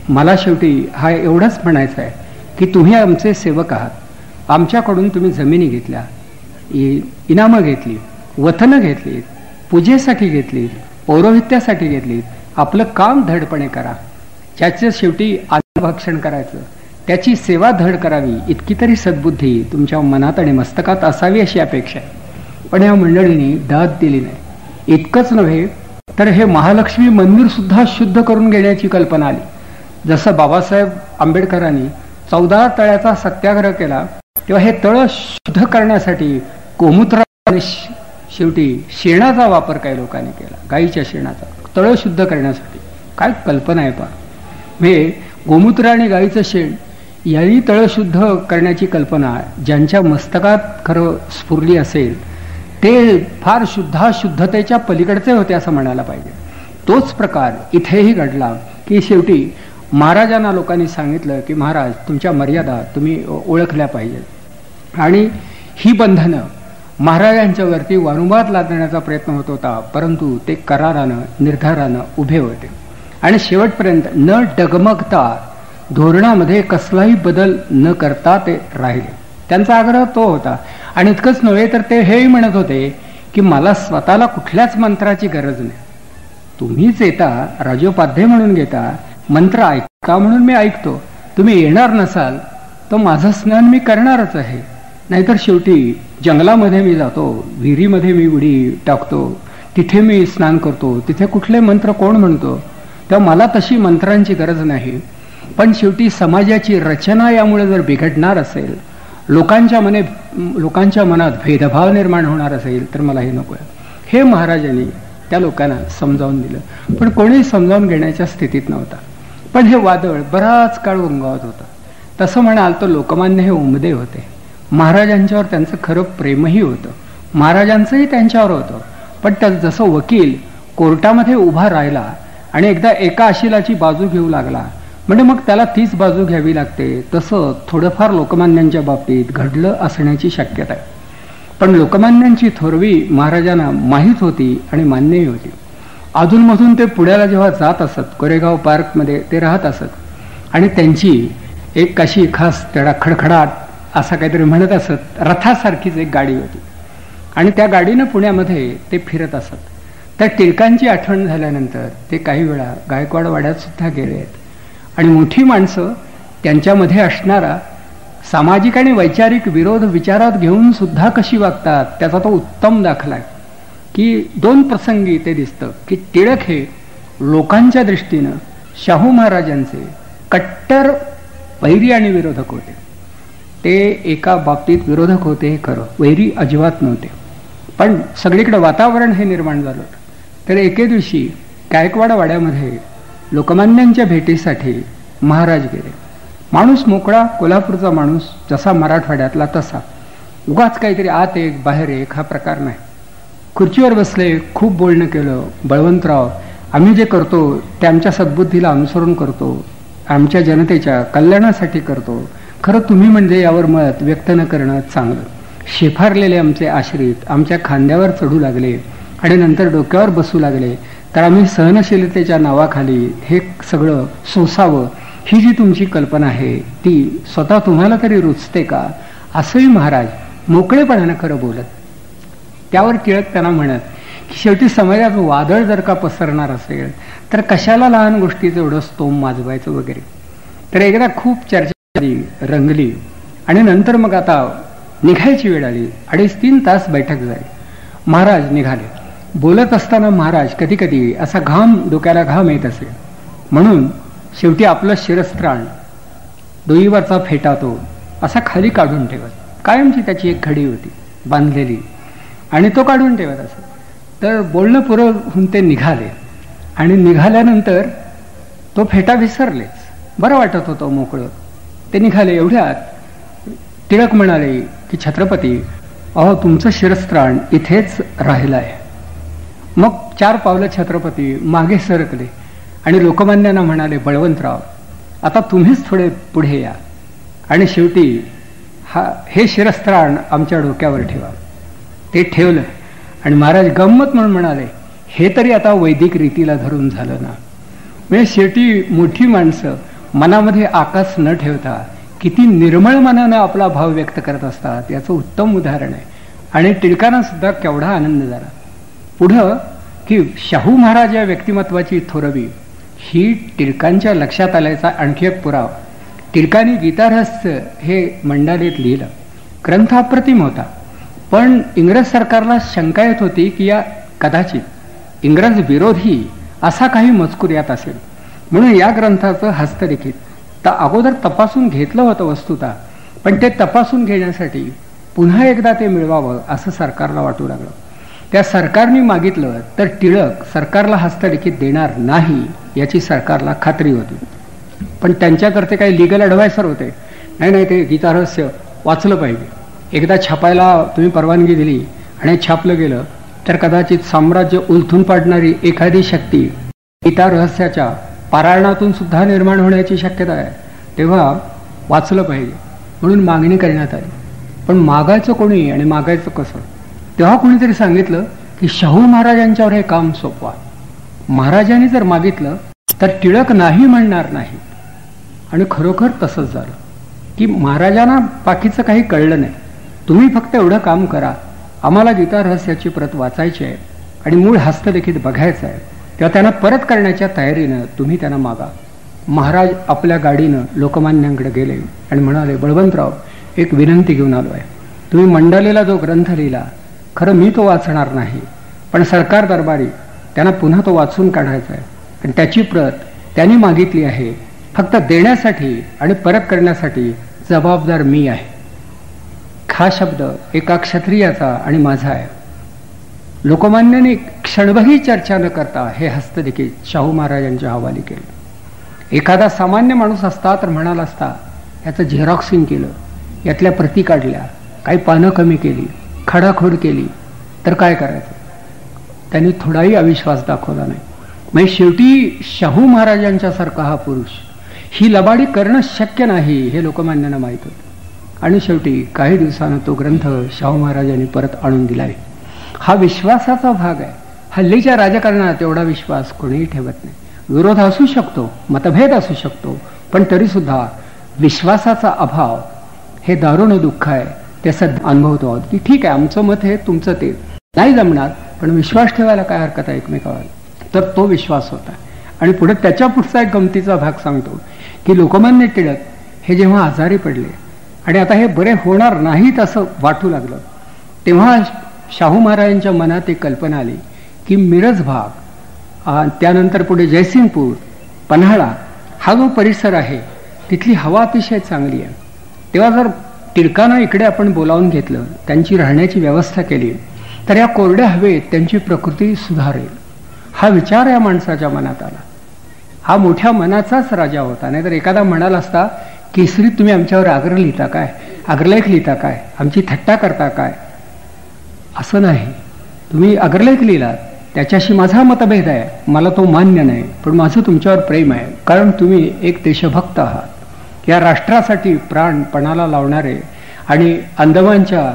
मला शेवटी हा एवढंच म्हणायचं आहे की तुम्ही आमचे सेवक आहात, आमच्याकडून तुम्ही जमिनी घेतल्या, इनामं घेतली, वतनं घेतली, पूजेसाठी घेतली, पौरोहित्यासाठी घेतली, आपलं काम धडपणे करा, ज्याचं शेवटी अन्नभक्षण करायचं त्याची सेवा धड करावी इतकी तरी सद्बुद्धी तुमच्या मनात आणि मस्तकात असावी अशी अपेक्षा आहे. पण या मंडळींनी दाद दिली नाही. इतकंच नव्हे तर हे महालक्ष्मी मंदिर सुद्धा शुद्ध करून घेण्याची कल्पना आली. जसं बाबासाहेब आंबेडकरांनी 14 तळ्याचा सत्याग्रह केला तेव्हा हे तळ शुद्ध करण्यासाठी गोमूत्र शेवटी शेणाचा वापर काही लोकांनी केला, गाईच्या शेणाचा तळ शुद्ध करण्यासाठी. काय कल्पना आहे पहा. हे गोमूत्र आणि गाईचं शेण यांनी तळ शुद्ध करण्याची कल्पना ज्यांच्या मस्तकात खरं स्फुरली असेल ते फार शुद्धतेच्या पलीकडचे होते असं म्हणायला पाहिजे. तोच प्रकार इथेही घडला की शेवटी महाराजांना लोकांनी सांगितलं की महाराज तुमच्या मर्यादा तुम्ही ओळखल्या पाहिजेत. आणि ही बंधनं महाराजांच्यावरती वारंवार लादण्याचा प्रयत्न होत होता, परंतु ते करारानं निर्धारानं उभे होते आणि शेवटपर्यंत न डगमगता धोरणामध्ये कसलाही बदल न करता ते राहिले. त्यांचा आग्रह तो होता. आणि इतकंच नव्हे तर ते हेही म्हणत होते की मला स्वतःला कुठल्याच मंत्राची गरज नाही, तुम्हीच येता राजोपाध्ये म्हणून घेता, मंत्र ऐका म्हणून मी ऐकतो, तुम्ही येणार नसाल तर माझं स्नान मी करणारच आहे. नाहीतर शेवटी जंगलामध्ये मी जातो, विहिरीमध्ये मी उडी टाकतो, तिथे मी स्नान करतो, तिथे कुठले मंत्र कोण म्हणतो, तेव्हा मला तशी मंत्रांची गरज नाही. पण शेवटी समाजाची रचना यामुळे जर बिघडणार असेल, लोकांच्या मनात भेदभाव निर्माण होणार असेल तर मला हे नको आहे. हे महाराजांनी त्या लोकांना समजावून दिलं, पण कोणी समजावून घेण्याच्या स्थितीत नव्हता. पण हे वादळ बराच काळ उंगावत होतं. तसं म्हणाल तर लोकमान्य हे उमदे होते. महाराजांच्यावर त्यांचं खरं प्रेमही होतं, महाराजांचंही त्यांच्यावर होतं. पण जसं वकील कोर्टामध्ये उभा राहिला आणि एकदा एका अशिलाची बाजू घेऊ लागला म्हणजे मग त्याला तीच बाजू घ्यावी लागते, तसं थोडंफार लोकमान्यांच्या बाबतीत घडलं असण्याची शक्यता आहे. पण लोकमान्यांची थोरवी महाराजांना माहीत होती आणि मान्यही होती. अधूनमधून ते पुण्याला जेव्हा जात असत, कोरेगाव पार्कमध्ये ते राहत असत आणि त्यांची एक कशी खास तेडा खडखडाट असा काहीतरी म्हणत असत, रथासारखीच एक गाडी होती आणि त्या गाडीनं पुण्यामध्ये ते फिरत असत. त्या टिळकांची आठवण झाल्यानंतर ते काही वेळा गायकवाड वाड्यात सुद्धा गेले आहेत. आणि मोठी माणसं त्यांच्यामध्ये असणारा सामाजिक आणि वैचारिक विरोध विचारात घेऊन सुद्धा कशी वागतात त्याचा तो उत्तम दाखला आहे. की 2 प्रसंगी ते दिसतं की टिळक हे लोकांच्या दृष्टीनं शाहू महाराजांचे कट्टर वैरी आणि विरोधक होते. ते एका बाबतीत विरोधक होते हे खरं, वैरी अजिबात नव्हते. पण सगळीकडे वातावरण हे निर्माण झालं. तर एके दिवशी गायकवाड वाड्यामध्ये लोकमान्यांच्या भेटीसाठी महाराज गेले. माणूस मोकळा, कोल्हापूरचा माणूस जसा मराठवाड्यातला तसा, उगाच काहीतरी आत एक बाहेर एक हा प्रकार नाही. खुर्चीवर बसले, खूप बोलणं केलं. बळवंतराव, आम्ही जे करतो ते आमच्या सद्बुद्धीला अनुसरून करतो, आमच्या जनतेच्या कल्याणासाठी करतो, खरं तुम्ही म्हणजे यावर मत व्यक्त न करणं चांगलं. शेफारलेले आमचे आश्रित आमच्या खांद्यावर चढू लागले आणि नंतर डोक्यावर बसू लागले, तर आम्ही सहनशीलतेच्या नावाखाली हे सगळं सोसावं, ही जी तुमची कल्पना आहे ती स्वतः तुम्हाला तरी रुचते का, असंही महाराज मोकळेपणानं खरं बोलत. त्यावर टिळक त्यांना म्हणत की शेवटी समाजात वादळ जर का पसरणार असेल तर कशाला लहान गोष्टीचं एवढं स्तोम माजवायचं वगैरे. तर एकदा खूप चर्चा झाली, रंगली आणि नंतर मग आता निघायची वेळ आली. 2.5-3 तास बैठक झाली. महाराज निघाले. बोलत असताना महाराज कधी कधी असा डोक्याला घाम येत असे, म्हणून शेवटी आपलं शिरस्त्राण डोईवरचा फेटा तो असा खाली काढून ठेवत, कायमची त्याची एक घडी होती बांधलेली आणि तो काढून ठेवत असत. तर बोलणं पुरं होऊन ते निघाले आणि निघाल्यानंतर तो फेटा विसरलेच. बरं वाटत होतं मोकळं. ते निघाले. एवढ्यात टिळक म्हणाले की छत्रपती, अहो तुमचं शिरस्त्राण इथेच राहिलं आहे. मग 4 पावलं छत्रपती मागे सरकले आणि लोकमान्यांना म्हणाले, बळवंतराव आता तुम्हीच थोडे पुढे या आणि शेवटी हे शिरस्त्राण आमच्या डोक्यावर ठेवा. ते ठेवलं आणि महाराज गंमत म्हणून म्हणाले, हे तरी आता वैदिक रीतीला धरून झालं ना. म्हणजे शेवटी मोठी माणसं मनामध्ये आकाश न ठेवता किती निर्मळ मनानं आपला भाव व्यक्त करत असतात याचं उत्तम उदाहरण आहे. आणि टिळकांना सुद्धा केवढा आनंद झाला. पुढं की शाहू महाराज या व्यक्तिमत्वाची थोरवी ही टिळकांच्या लक्षात आल्याचा आणखी एक पुरावा. टिळकांनी गीतारहस्य हे मंडालीत लिहिलं. ग्रंथ अप्रतिम होता, पण इंग्रज सरकारला शंका येत होती की या कदाचित इंग्रज विरोधी असा काही मजकूर यात असेल, म्हणून या ग्रंथाचं हस्तलिखित तर अगोदर तपासून घेतलं होतं वस्तुतः, पण ते तपासून घेण्यासाठी पुन्हा एकदा ते मिळवावं असं सरकारला वाटू लागलं. त्या सरकारने मागितलं तर टिळक सरकारला हस्तलिखित देणार नाही याची सरकारला खात्री होती. पण त्यांच्याकरते काही लिगल ॲडवायसर होते, नाही ते गीतारहस्य वाचलं पाहिजे, एकदा छापायला तुम्ही परवानगी दिली आणि छापलं गेलं तर कदाचित साम्राज्य उलथून पाडणारी एखादी शक्ती गीतारहस्याच्या पारायणातून सुद्धा निर्माण होण्याची शक्यता आहे, तेव्हा वाचलं पाहिजे म्हणून मागणी करण्यात आली. पण मागायचं कोणी आणि मागायचं कसं? तेव्हा कोणीतरी सांगितलं की शाहू महाराजांच्यावर हे काम सोपवा. महाराजांनी जर मागितलं तर टिळक नाही म्हणणार नाही. आणि खरोखर तसंच झालं की महाराजांना बाकीचं काही कळलं नाही. तुम्ही फक्त एवढं काम करा, आम्हाला गीतारहस्याची प्रत वाचायची आहे आणि मूळ हस्तलिखित बघायचं आहे, तेव्हा त्यांना परत करण्याच्या तयारीनं तुम्ही त्यांना मागा. महाराज आपल्या गाडीनं लोकमान्यांकडे गेले आणि म्हणाले, बळवंतराव एक विनंती घेऊन आलो आहे. तुम्ही मंडालीला जो ग्रंथ लिहिला, खरं मी तो वाचणार नाही, पण सरकार दरबारी त्यांना पुन्हा तो वाचून काढायचा आहे आणि त्याची प्रत त्यांनी मागितली आहे. फक्त देण्यासाठी आणि परत करण्यासाठी जबाबदार मी आहे. हा शब्द एका क्षत्रियाचा आणि माझा आहे. लोकमान्यांनी क्षणभरही चर्चा न करता हे हस्तलिखित शाहू महाराजांच्या हवाली केले. एखादा सामान्य माणूस असता तर म्हणाला असता याचं झेरॉक्सिंग केलं, यातल्या प्रती काढल्या, काही पानं कमी केली, खडाखोड केली, तर काय करायचं? त्यांनी थोडाही अविश्वास दाखवला नाही. म्हणजे शेवटी शाहू महाराजांच्या सारखा हा पुरुष ही लबाडी करणं शक्य नाही हे लोकमान्यांना माहीत होतं. आणि शेवटी काही दिवसानं तो ग्रंथ शाहू महाराजांनी परत आणून दिलाय. हा विश्वासाचा भाग आहे. हल्लीच्या राजकारणात एवढा विश्वास कोणीही ठेवत नाही. विरोध असू शकतो, मतभेद असू शकतो, पण तरी सुद्धा विश्वासाचा अभाव हे दारुण दुःख आहे. त्याचा अनुभवतो आहोत की ठीक आहे, आमचं मत हे, तुमचं ते नाही जमणार, पण विश्वास ठेवायला काय हरकत आहे एकमेकावर. तर तो विश्वास होता. आणि पुढे त्याच्या पुढचा एक गमतीचा भाग सांगतो की लोकमान्य टिळक हे जेव्हा आजारी पडले आणि आता हे बरे होणार नाहीत असं वाटू लागलं, तेव्हा शाहू महाराजांच्या मनात एक कल्पना आली की मिरज भाग, त्यानंतर पुढे जयसिंगपूर, पन्हाळा हा जो परिसर आहे तिथली हवा अतिशय चांगली आहे. तेव्हा जर टिळकांना इकडे आपण बोलावून घेतलं, त्यांची राहण्याची व्यवस्था केली, तर या कोरड्या हवेत त्यांची प्रकृती सुधारेल. हा विचार या माणसाच्या मनात आला. हा मोठ्या मनाचाच राजा होता. नाहीतर एखादा म्हणाला असता, केसरीत तुम्ही आमच्यावर आग्रह लिहिता काय, अग्रलेख लिहिता काय, आमची थट्टा करता काय? असं नाही. तुम्ही अग्रलेख लिहिलात, त्याच्याशी माझा मतभेद आहे, मला तो मान्य नाही, पण माझं तुमच्यावर प्रेम आहे, कारण तुम्ही एक देशभक्त आहात. या राष्ट्रासाठी प्राण पणाला लावणारे आणि अंदमानच्या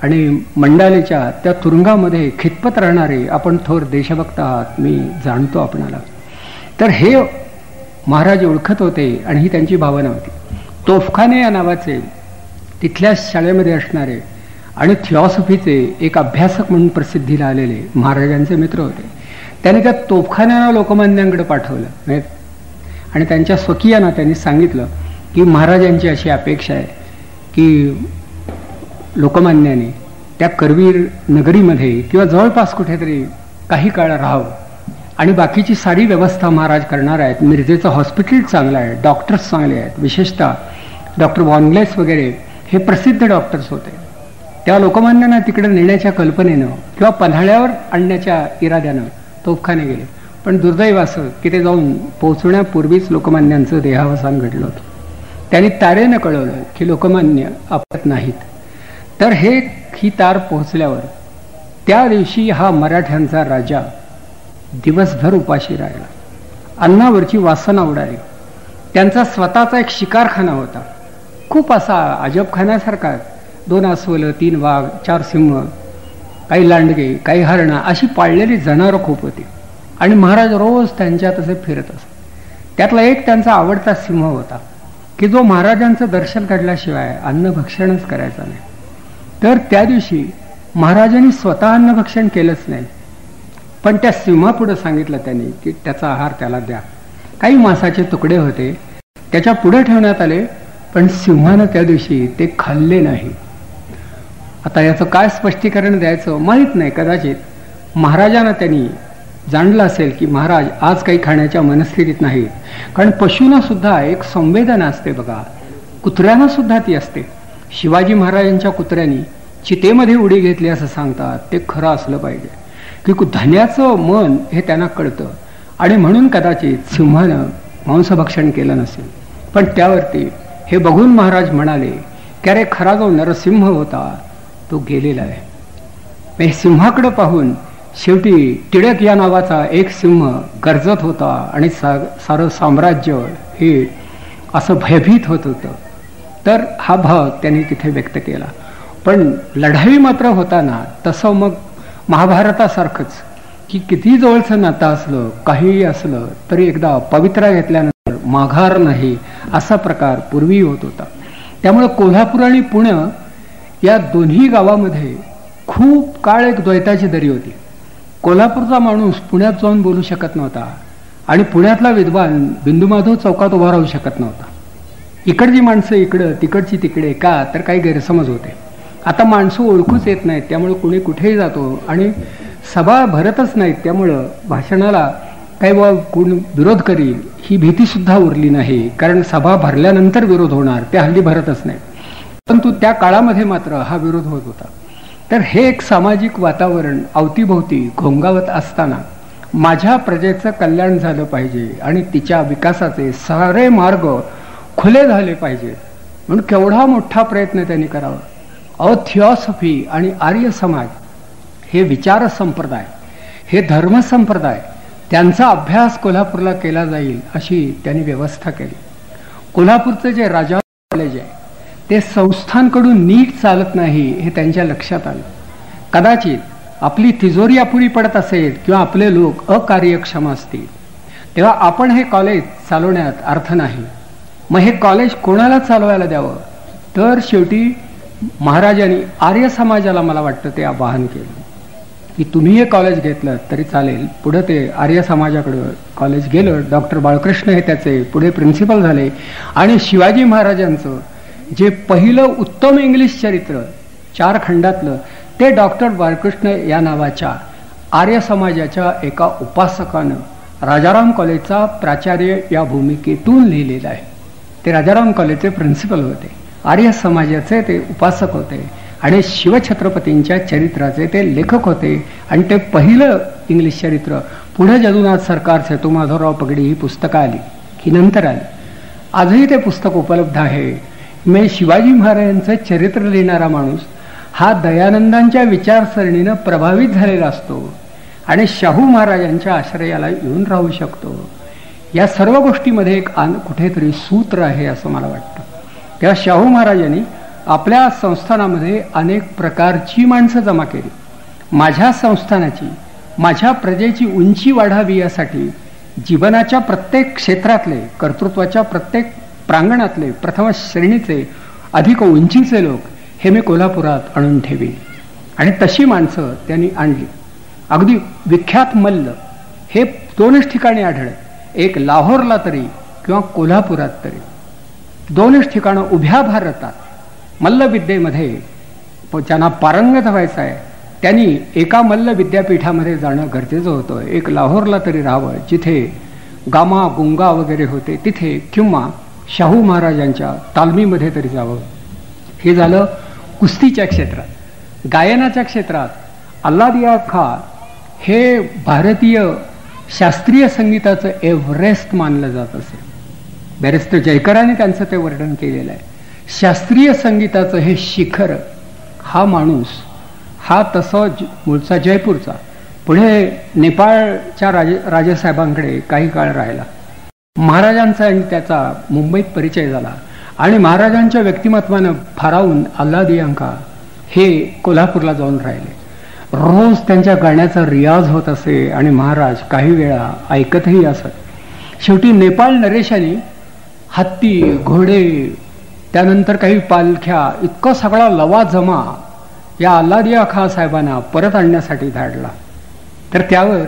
आणि मंडालीच्या त्या तुरुंगामध्ये खितपत राहणारे आपण थोर देशभक्त आहात, मी जाणतो आपणाला. तर हे महाराज ओळखत होते आणि ही त्यांची भावना होती. तोफखाने या नावाचे तिथल्या शाळेमध्ये असणारे आणि थिऑसॉफीचे एक अभ्यासक म्हणून प्रसिद्धीला आलेले महाराजांचे मित्र होते. त्याने त्या तोफखान्याला लोकमान्यांकडे पाठवलं आणि त्यांच्या स्वकीयांना त्यांनी सांगितलं की महाराजांची अशी अपेक्षा आहे की लोकमान्याने त्या करवीर नगरीमध्ये किंवा जवळपास कुठेतरी काही काळ राहावं आणि बाकीची सारी व्यवस्था महाराज करणार आहेत. मिरजेचं हॉस्पिटल चांगलं आहे, डॉक्टर्स चांगले आहेत, विशेषतः डॉक्टर वॉनग्लेस वगैरे हे प्रसिद्ध डॉक्टर्स होते. त्या लोकमान्यांना तिकडे नेण्याच्या कल्पनेनं किंवा पन्हाळ्यावर आणण्याच्या इराद्यानं तोफखाने गेले. पण दुर्दैव असं की ते जाऊन पोहोचण्यापूर्वीच लोकमान्यांचं देहावसान घडलं होतं. त्यांनी तारेनं कळवलं की लोकमान्य आपत नाहीत. तर ही तार पोहोचल्यावर त्या दिवशी हा मराठ्यांचा राजा दिवसभर उपाशी राहिला. अन्नावरची वासना उडाली. त्यांचा स्वतःचा एक शिकारखाना होता, खूप असा अजबखान्यासारखा. 2 अस्वलं, 3 वाघ, 4 सिंह, काही लांडगे, काही हरणं अशी पाळलेली जनावरं खूप होती. आणि महाराज रोज त्यांच्यात असे फिरत असत. त्यातला एक त्यांचा आवडता सिंह होता. की जो महाराजांचं दर्शन घडल्याशिवाय अन्नभक्षणच करायचं नाही. तर त्या दिवशी महाराजांनी स्वतः अन्नभक्षण केलंच नाही, पण त्या सिंहापुढे सांगितलं त्यांनी की त्याचा आहार त्याला द्या. काही मांसाचे तुकडे होते, त्याच्या पुढे ठेवण्यात आले, पण सिंहानं त्या दिवशी ते खाल्ले नाही. आता याचं काय स्पष्टीकरण द्यायचं माहीत नाही. कदाचित महाराजांना त्यांनी जाणलं असेल की महाराज आज काही खाण्याच्या मनस्थितीत नाहीत. कारण पशूंना सुद्धा एक संवेदना असते बघा, कुत्र्यांना सुद्धा ती असते. शिवाजी महाराजांच्या कुत्र्यांनी चितेमध्ये उडी घेतली असं सांगतात. ते खरं असलं पाहिजे की धन्याचं मन हे त्यांना कळतं, आणि म्हणून कदाचित सिंहानं मांसभक्षण केलं नसेल. पण त्यावरती हे बघून महाराज म्हणाले की अरे खरा जो नरसिंह होता तो गेलेला आहे. सिंहाकडे पाहून शेवटी टिळक या नावाचा एक सिंह गरजत होता आणि सारं साम्राज्य हे असं भयभीत होत होतं. तर हा भाव त्यांनी तिथे व्यक्त केला. पण लढाई मात्र होताना तसं मग महाभारतासारखंच की किती जवळचं नातं असलं, काहीही असलं तरी एकदा पवित्रा घेतल्यानंतर माघार नाही असा प्रकार पूर्वी होत होता. त्यामुळे कोल्हापूर आणि पुणे या दोन्ही गावामध्ये खूप काळ एक द्वैताची दरी होती. कोल्हापूरचा माणूस पुण्यात जाऊन बोलू शकत नव्हता आणि पुण्यातला विद्वान बिंदुमाधव चौकात उभा राहू शकत नव्हता. इकडची माणसं इकडं, तिकडची तिकडे, का तर काही गैरसमज होते. आता माणसं ओळखूच येत नाहीत, त्यामुळे कुणी कुठेही जातो आणि सभा भरतच नाहीत. त्यामुळं भाषणाला काही कोण विरोध करील ही भीतीसुद्धा उरली नाही, कारण सभा भरल्यानंतर विरोध होणार ते हल्ली भरतच नाही. परंतु त्या काळामध्ये मात्र हा विरोध होत होता. तर हे एक सामाजिक वातावरण अवतीभोवती घोंगावत असताना माझ्या प्रजेचं कल्याण झालं पाहिजे आणि तिच्या विकासाचे सारे मार्ग खुले झाले पाहिजे म्हणून केवढा मोठा प्रयत्न त्यांनी करावा. थिऑसॉफी आणि आर्य समाज हे विचार संप्रदाय, हे धर्म संप्रदाय, त्यांचा अभ्यास कोल्हापूरला केला जाईल अशी त्यांनी व्यवस्था केली. कोल्हापूरचं जे राजा कॉलेज आहे ते संस्थांकडून नीट चालत नाही हे त्यांच्या लक्षात आलं. कदाचित आपली तिजोरी अपुरी पडत असेल किंवा आपले लोक अकार्यक्षम असतील, तेव्हा आपण हे कॉलेज चालवण्यात अर्थ नाही. मग हे कॉलेज कोणाला चालवायला द्यावं? तर शेवटी महाराजांनी आर्य समाजाला मला वाटतं ते आवाहन केलं की तुम्ही हे कॉलेज घेतलं तरी चालेल. पुढे ते आर्य समाजाकडं कॉलेज गेलं. डॉक्टर बाळकृष्ण हे त्याचे पुढे प्रिन्सिपल झाले आणि शिवाजी महाराजांचं जे पहिलं उत्तम इंग्लिश चरित्र 4 खंडातलं ते डॉक्टर बाळकृष्ण या नावाच्या आर्य समाजाच्या एका उपासकानं राजाराम कॉलेजचा प्राचार्य या भूमिकेतून लिहिलेलं आहे. ते राजाराम कॉलेजचे प्रिन्सिपल होते, आर्य समाजाचे ते उपासक होते आणि शिवछत्रपतींच्या चरित्राचे ते लेखक होते. आणि ते पहिलं इंग्लिश चरित्र पुढे जदुनाथ सरकार सेतू माधवराव पगडी ही पुस्तकं आली की नंतर आली. आजही ते पुस्तक उपलब्ध आहे. मी शिवाजी महाराजांचं चरित्र लिहिणारा माणूस हा दयानंदांच्या विचारसरणीनं प्रभावित झालेला असतो आणि शाहू महाराजांच्या आश्रयाला येऊन राहू शकतो. या सर्व गोष्टीमध्ये एक कुठेतरी सूत्र आहे असं मला वाटतं. तेव्हा शाहू महाराजांनी आपल्या संस्थानामध्ये अनेक प्रकारची माणसं जमा केली. माझ्या संस्थानाची, माझ्या प्रजेची उंची वाढावी यासाठी जीवनाच्या प्रत्येक क्षेत्रातले, कर्तृत्वाच्या प्रत्येक प्रांगणातले प्रथम श्रेणीचे अधिक उंचीचे लोक हे मी कोल्हापुरात आणून ठेवीन. आणि तशी माणसं त्यांनी आणली. अगदी विख्यात मल्ल हे 2च ठिकाणी आढळले, एक लाहोरला तरी किंवा कोल्हापुरात तरी. 2च ठिकाणं उभ्या भारतात मल्लविद्येमध्ये ज्यांना पारंगत व्हायचं आहे त्यांनी एका मल्ल विद्यापीठामध्ये जाणं गरजेचं होतं. एक लाहोरला तरी राहावं जिथे गामा गुंगा वगैरे होते तिथे, किंवा शाहू महाराजांच्या तालमीमध्ये तरी जावं. हे झालं कुस्तीच्या क्षेत्रात. गायनाच्या क्षेत्रात अल्लादिया खां हे भारतीय शास्त्रीय संगीताचं एव्हरेस्ट मानलं जात असे. बॅरिस्टर जयकरांनी त्यांचं ते वर्णन केलेलं आहे. शास्त्रीय संगीताचं हे शिखर हा माणूस हा तसं मूळचा जयपूरचा, पुढे नेपाळच्या राजेसाहेबांकडे काही काळ राहिला. महाराजांचा आणि त्याचा मुंबईत परिचय झाला आणि महाराजांच्या व्यक्तिमत्वानं भारावून अल्लादिया खां हे कोल्हापूरला जाऊन राहिले. रोज त्यांच्या गाण्याचा रियाज होत असे आणि महाराज काही वेळा ऐकतही असत. शेवटी नेपाळ नरेशाने हत्ती, घोडे, त्यानंतर काही पालख्या, इतका सगळा लवा जमा या अल्लादिया खां साहेबांना परत आणण्यासाठी धाडला. तर त्यावर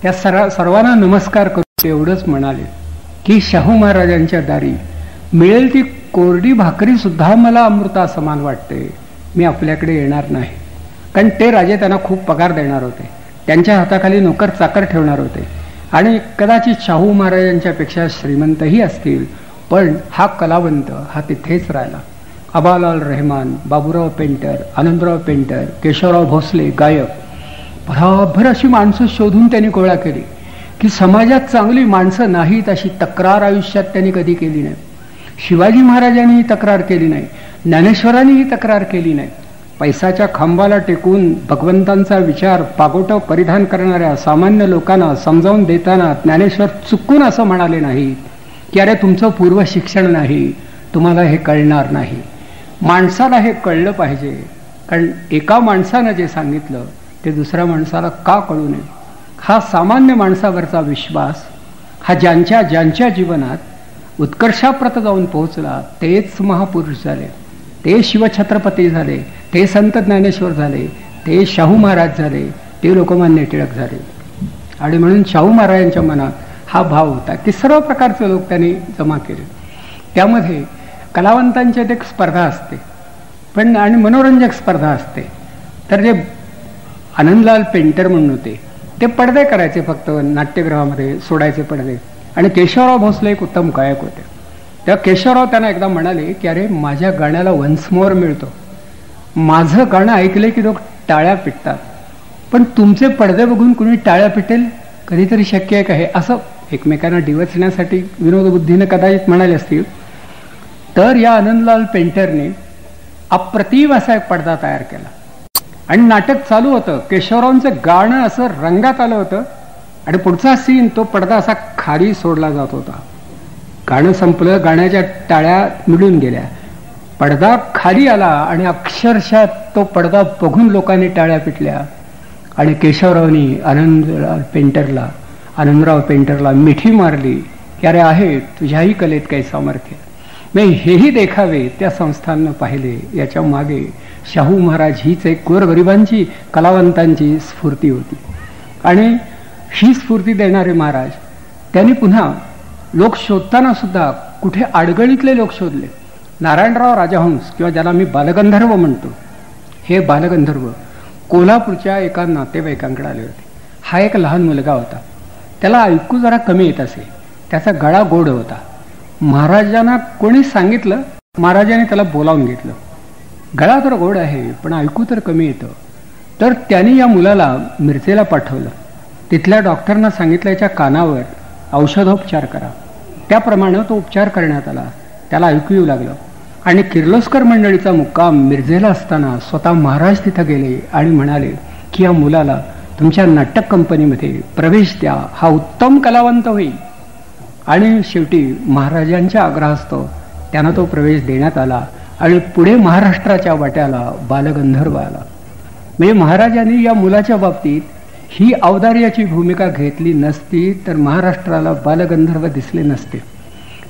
त्या सर्वांना नमस्कार करून एवढंच म्हणाले की शाहू महाराजांच्या दारी मिळेल ती कोरडी भाकरी सुद्धा मला अमृता समान वाटते, मी आपल्याकडे येणार नाही. कारण ते राजे त्यांना खूप पगार देणार होते, त्यांच्या हाताखाली नोकर चाकर ठेवणार होते आणि कदाचित शाहू महाराजांच्या पेक्षा श्रीमंतही असतील, पण हा कलावंत हा तिथेच राहिला. आबालाल रहमान, बाबूराव पेंटर, आनंदराव पेंटर, केशवराव भोसले गायक, भराभर अशी माणसं शोधून त्यांनी गोळा केली की समाजात चांगली माणसं नाहीत अशी तक्रार आयुष्यात त्यांनी कधी केली नाही. शिवाजी महाराजांनीही तक्रार केली नाही, ज्ञानेश्वरांनीही तक्रार केली नाही. पैसाच्या खांबाला टेकून भगवंतांचा विचार पागोटं परिधान करणाऱ्या सामान्य लोकांना समजावून देताना ज्ञानेश्वर चुकून असं म्हणाले नाही की अरे तुमचं पूर्व शिक्षण नाही, तुम्हाला हे कळणार नाही. माणसाला हे कळलं पाहिजे, कारण एका माणसानं जे सांगितलं ते दुसऱ्या माणसाला का कळू नये. हा सामान्य माणसावरचा विश्वास हा ज्यांच्या जीवनात उत्कर्षाप्रत जाऊन पोहोचला तेच महापुरुष झाले, ते शिवछत्रपती झाले, ते संत ज्ञानेश्वर झाले, ते शाहू महाराज झाले, ते लोकमान्य टिळक झाले. आणि म्हणून शाहू महाराजांच्या मनात हा भाव होता की सर्व प्रकारचे लोक त्यांनी जमा केले. त्यामध्ये कलावंतांच्यात एक स्पर्धा असते पण आणि मनोरंजक स्पर्धा असते. तर जे आनंदलाल पेंटर म्हणून होते ते पडदे करायचे, फक्त नाट्यगृहामध्ये सोडायचे पडदे. आणि केशवराव भोसले एक उत्तम गायक होते. तेव्हा केशवराव त्यांना एकदा म्हणाले की अरे माझ्या गाण्याला वन्स मोर मिळतो, माझं गाणं ऐकले की लोक टाळ्या पिटतात, पण तुमचे पडदे बघून कुणी टाळ्या पिटेल कधीतरी शक्य आहे का हे? असं एकमेकांना डिवचण्यासाठी विनोदबुद्धीने कदाचित म्हणाले असतील. तर या आनंदलाल पेंटरने अप्रतिम असा एक पडदा तयार केला आणि नाटक चालू होतं. केशवरावांचं गाणं असं रंगात आलं होतं आणि पुढचा सीन तो पडदा असा खाली सोडला जात होता. गाणं संपलं, गाण्याच्या टाळ्या मिळून गेल्या, पडदा खाली आला आणि अक्षरशः तो पडदा बघून लोकांनी टाळ्या पिटल्या. आणि केशवरावांनी आनंदराव पेंटरला मिठी मारली की अरे आहे तुझ्याही कलेत काही सामर्थ्य. मी हेही देखावे त्या संस्थांना पाहिले, याच्या मागे शाहू महाराज हीच एक गोरगरिबांची कलावंतांची स्फूर्ती होती. आणि ही स्फूर्ती देणारे महाराज त्यांनी पुन्हा लोक शोधताना सुद्धा कुठे आडगळीतले लोक शोधले. नारायणराव राजहंस किंवा ज्याला मी बालगंधर्व म्हणतो, हे बालगंधर्व कोल्हापूरच्या एका नातेवाईकांकडे आले होते. हा एक लहान मुलगा होता, त्याला ऐकू जरा कमी येत असे, त्याचा गळा गोड होता. महाराजांना कोणी सांगितलं, महाराजांनी त्याला बोलावून घेतलं. गळा तर गोड आहे पण ऐकू तर कमी येतं. तर त्यांनी या मुलाला मिरजेला पाठवलं. तिथल्या डॉक्टरना सांगितलं याच्या कानावर औषधोपचार करा. त्याप्रमाणे तो उपचार करण्यात आला, त्याला ऐकू येऊ लागलं. आणि किर्लोस्कर मंडळीचा मुक्काम मिरजेला असताना स्वतः महाराज तिथं गेले आणि म्हणाले की या मुलाला तुमच्या नाटक कंपनीमध्ये प्रवेश द्या, हा उत्तम कलावंत होईल. आणि शेवटी महाराजांच्या आग्रहास्तव त्यांना तो प्रवेश देण्यात आला आणि पुढे महाराष्ट्राच्या वाट्याला बालगंधर्व आला. म्हणजे महाराजांनी या मुलाच्या बाबतीत ही औदार्याची भूमिका घेतली नसती तर महाराष्ट्राला बालगंधर्व दिसले नसते.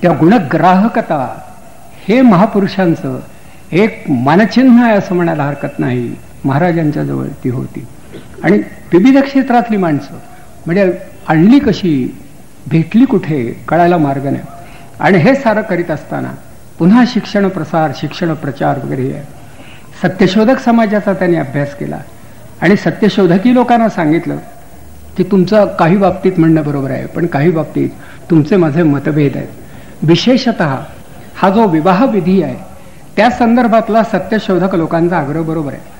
त्या गुणग्राहकता हे महापुरुषांचं एक मानचिन्ह आहे असं म्हणायला हरकत नाही. महाराजांच्या जवळ ती होती. आणि विविध क्षेत्रातली माणसं म्हणजे आणली कशी, भेटली कुठे, कळायला मार्ग नाही. आणि हे सारं करीत असताना पुन्हा शिक्षण प्रसार, शिक्षण प्रचार वगैरे आहे. सत्यशोधक समाजाचा त्यांनी अभ्यास केला आणि सत्यशोधकी लोकांना सांगितलं की तुमचं काही बाबतीत म्हणणं बरोबर आहे पण काही बाबतीत तुमचे माझे मतभेद आहेत. विशेषतः हा जो विवाह विधी आहे त्या संदर्भातला सत्यशोधक लोकांचा आग्रह बरोबर आहे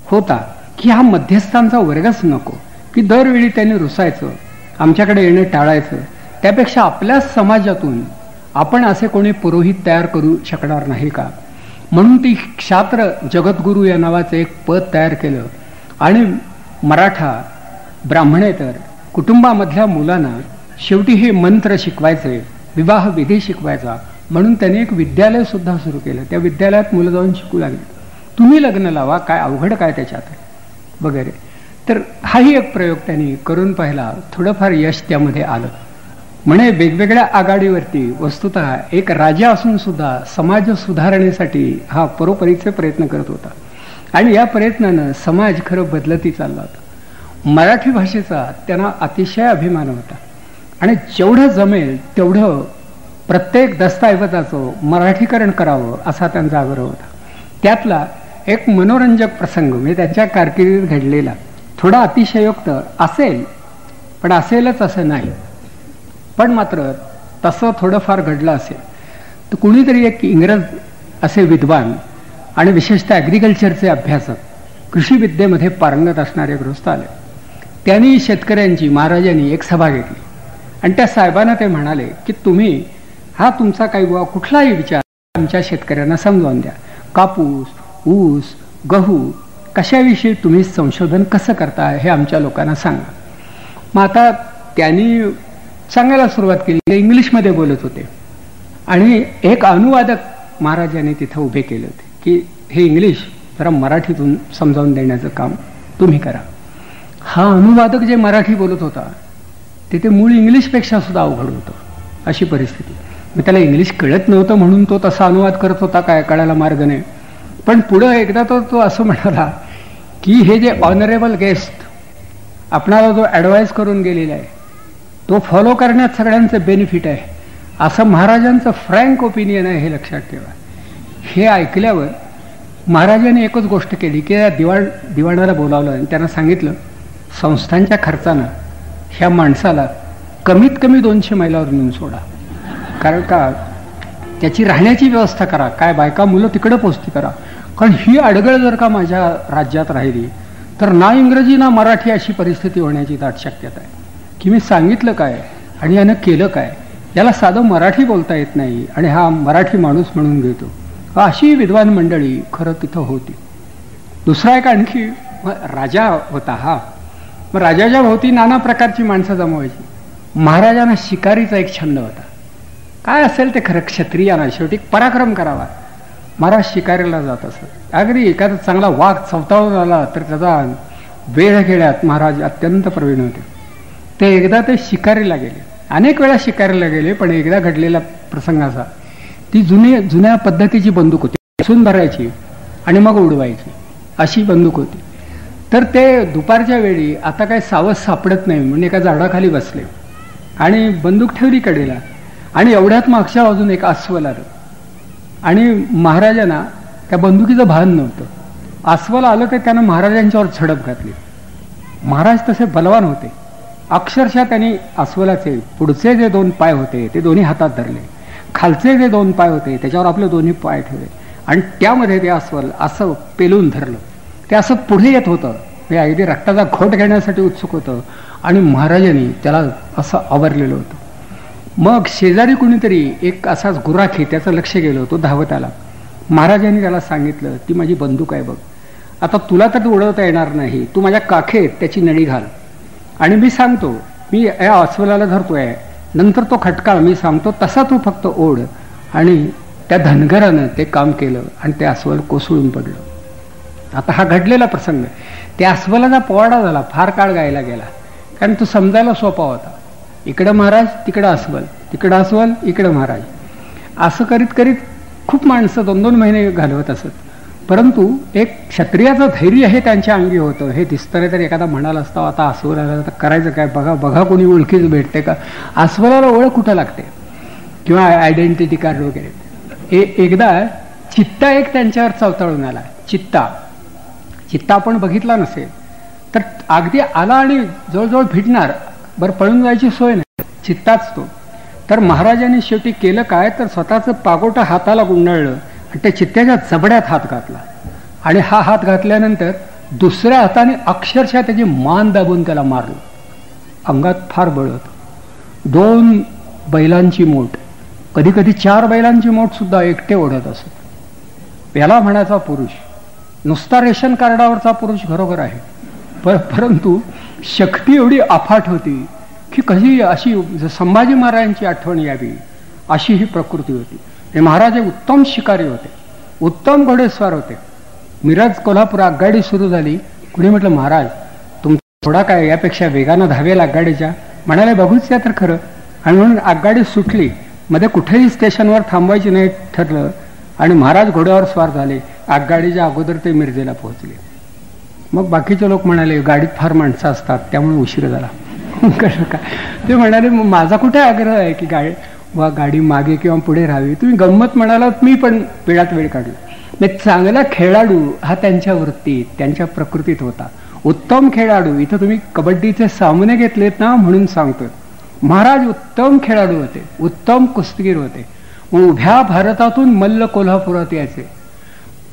होता की हा मध्यस्थांचा वर्गच नको, की दरवेळी त्यांनी रुसायचं, आमच्याकडे येणं टाळायचं. त्यापेक्षा आपल्याच समाजातून आपण असे कोणी पुरोहित तयार करू शकणार नाही का? म्हणून ती क्षात्र जगद्गुरू या नावाचं एक पद तयार केलं आणि मराठा ब्राह्मणेतर कुटुंबामधल्या मुलांना शेवटी हे मंत्र शिकवायचे, विवाह विधी शिकवायचा. म्हणून त्याने एक विद्यालय सुद्धा सुरू केलं. त्या विद्यालयात मुलं जाऊन शिकू लागली. तुम्ही लग्न लावा, काय अवघड काय त्याच्यात वगैरे. तर हाही एक प्रयोग त्यांनी करून पाहिला, थोडंफार यश त्यामध्ये आलं. म्हणे वेगवेगळ्या आघाडीवरती वस्तुतः एक राजा असून सुद्धा समाज सुधारणेसाठी हा परोपरीचे प्रयत्न करत होता आणि या प्रयत्नानं समाज खरं बदलती चालला होता. मराठी भाषेचा त्यांना अतिशय अभिमान होता आणि जेवढं जमेल तेवढं प्रत्येक दस्तऐवजाचं मराठीकरण करावं असा त्यांचा आग्रह होता. त्यातला एक मनोरंजक प्रसंग म्हणजे त्यांच्या कारकिर्दीत घडलेला, थोडा अतिशयोक्त असेल पण असेलच असं नाही, पण मात्र तसं थोडंफार घडलं असेल तर कुणीतरी एक इंग्रज असे विद्वान आणि विशेषतः ॲग्रिकल्चरचे अभ्यासक, कृषीविद्येमध्ये पारंगत असणारे गृहस्थ आले. त्यांनी शेतकऱ्यांची महाराजांनी एक सभा घेतली आणि त्या साहेबांना ते म्हणाले की तुम्ही हा तुमचा काही कुठलाही विचार आमच्या शेतकऱ्यांना समजावून द्या. कापूस, ऊस, गहू कशाविषयी तुम्ही संशोधन कसं करता हे आमच्या लोकांना सांगा. मग आता त्यांनी सांगायला सुरुवात केली. ते इंग्लिशमध्ये बोलत होते आणि एक अनुवादक महाराजांनी तिथं उभे केले होते की हे इंग्लिश जरा मराठीतून समजावून देण्याचं काम तुम्ही करा. हा अनुवादक जे मराठी बोलत होता ते मूळ इंग्लिशपेक्षा सुद्धा अवघड होतं, अशी परिस्थिती. मग त्याला इंग्लिश कळत नव्हतं म्हणून तो तसा अनुवाद करत होता काय कळायला मार्ग नाही. पण पुढं एकदा तो असं म्हणाला की हे जे ऑनरेबल गेस्ट आपणाला जो ॲडवाईस करून गेलेला आहे तो फॉलो करण्यात सगळ्यांचं बेनिफिट आहे, असं महाराजांचं फ्रँक ओपिनियन आहे, हे लक्षात ठेवा. हे ऐकल्यावर महाराजांनी एकच गोष्ट केली की दिवाणाला बोलावलं आणि त्यांना सांगितलं संस्थांच्या खर्चानं ह्या माणसाला कमीत कमी 200 मैलावर नेऊन सोडा, कारण का त्याची राहण्याची व्यवस्था करा, काय बायका मुलं तिकडं पोचती करा, कारण ही अडगळ जर का माझ्या राज्यात राहिली तर ना इंग्रजी ना मराठी अशी परिस्थिती होण्याची दाट शक्यता आहे. की मी सांगितलं काय आणि यानं केलं काय, याला साधं मराठी बोलता येत नाही आणि हा मराठी माणूस म्हणून घेतो, अशी विद्वान मंडळी खरं तिथं होती. दुसरा एक आणखी राजा होता. हा मग राजाच्या भोवती नाना प्रकारची माणसं जमवायची. महाराजांना शिकारीचा एक छंद होता. काय असेल ते खरं क्षत्रियाना शेवटी पराक्रम करावा. महाराज शिकारीला जात असत. अगदी एखादा चांगला वाघ चवताळून आला तर त्याचा वेळ घेण्यात महाराज अत्यंत प्रवीण होते. ते एकदा ते शिकारीला गेले, अनेक वेळा शिकारीला गेले, पण एकदा घडलेला प्रसंग असा, ती जुन्या पद्धतीची बंदूक होती, घुसून भरायची आणि मग उडवायची अशी बंदूक होती. तर ते दुपारच्या वेळी आता काय सावध सापडत नाही म्हणून एका झाडाखाली बसले आणि बंदूक ठेवली कडेला आणि एवढ्यात मागच्या बाजून एक अस्वल आलं आणि महाराजांना त्या बंदुकीचं भान नव्हतं. अस्वल आलं तर त्यानं महाराजांच्यावर झडप घातली. महाराज तसे बलवान होते, अक्षरशः त्यांनी अस्वलाचे पुढचे जे 2 पाय होते ते दोन्ही हातात धरले, खालचे जे 2 पाय होते त्याच्यावर आपले दोन्ही पाय ठेवले आणि त्यामध्ये ते अस्वल असं पेलून धरलं. ते असं पुढे येत होतं, ते अगदी रक्ताचा घोट घेण्यासाठी उत्सुक होतं आणि महाराजांनी त्याला असं आवरलेलं होतं. मग शेजारी कुणीतरी एक असाच गुराखी त्याचं लक्ष गेलं, तो धावत आला. महाराजांनी त्याला सांगितलं ती माझी बंदूक आहे बघ, आता तुला तर उडवता येणार नाही, तू माझ्या काखेत त्याची नळी घाल आणि मी सांगतो, मी या अस्वलाला धरतोय, नंतर तो खटका मी सांगतो तसा तू फक्त ओढ. आणि त्या धनगरानं ते काम केलं आणि ते अस्वल कोसळून पडलं. आता हा घडलेला प्रसंग, त्या अस्वलाचा पोवाडा झाला, फार काळ गायला गेला, कारण तो समजायला सोपा होता. इकडं महाराज तिकडं अस्वल, तिकडं अस्वल इकडं महाराज, असं करीत करीत खूप माणसं 2-2 महिने घालवत असत. परंतु एक क्षत्रियाचं धैर्य हे त्यांच्या अंगी होतं. हे दिसतं तर एखादा म्हणाला असता आता अस्वलाला तर करायचं काय, बघा बघा कोणी ओळखीच भेटते का, अस्वलाला ओळख कुठं लागते किंवा आयडेंटिटी कार्ड वगैरे. एकदा चित्ता एक त्यांच्यावर चवताळून आला. चित्ता आपण बघितला नसेल तर अगदी आला आणि जवळजवळ भिडणार, बरं पळून जायची सोय नाही, चित्ताच तो. तर महाराजांनी शेवटी केलं काय तर स्वतःचं पागोटं हाताला गुंडाळलं आणि त्या चित्त्याच्या जबड्यात हात घातला आणि हा हात घातल्यानंतर दुसऱ्या हाताने अक्षरशः त्याची मान दाबून त्याला मारलं. अंगात फार बळ होतं. 2 बैलांची मोठ, कधी कधी 4 बैलांची मोठ सुद्धा एकटे ओढत असत. याला म्हणायचा पुरुष, नुसता रेशन कार्डावरचा पुरुष घरोघर आहे, परंतु शक्ती एवढी अफाट होती की कशी अशी संभाजी महाराजांची आठवण यावी अशी ही प्रकृती होती. महाराज हे उत्तम शिकारी होते, उत्तम घोडेस्वार होते. मिरज कोल्हापूर आगगाडी सुरू झाली, कुणी म्हटलं महाराज तुमचा थोडा काय यापेक्षा वेगानं धावेल आगगाडीच्या, म्हणाले बघूच त्या तर खरं. आणि म्हणून आगगाडी सुटली, मध्ये कुठेही स्टेशनवर थांबवायची नाही ठरलं आणि महाराज घोड्यावर स्वार झाले. आगगाडीच्या अगोदर ते मिरजेला पोहोचले. मग बाकीचे लोक म्हणाले गाडीत फार माणसं असतात त्यामुळे उशीर झाला. कसं काय? ते म्हणाले माझा कुठे आग्रह आहे की गाडी मागे किंवा पुढे राहावी, तुम्ही गंमत म्हणालात, मी पण वेळात वेळ काढला. चांगला खेळाडू हा त्यांच्या वृत्तीत, त्यांच्या प्रकृतीत होता. उत्तम खेळाडू, इथं तुम्ही कबड्डीचे सामने घेतलेत ना म्हणून सांगतोय. महाराज उत्तम खेळाडू होते, उत्तम कुस्तीगीर होते. उभ्या भारतातून मल्ल कोल्हापुरात यायचे.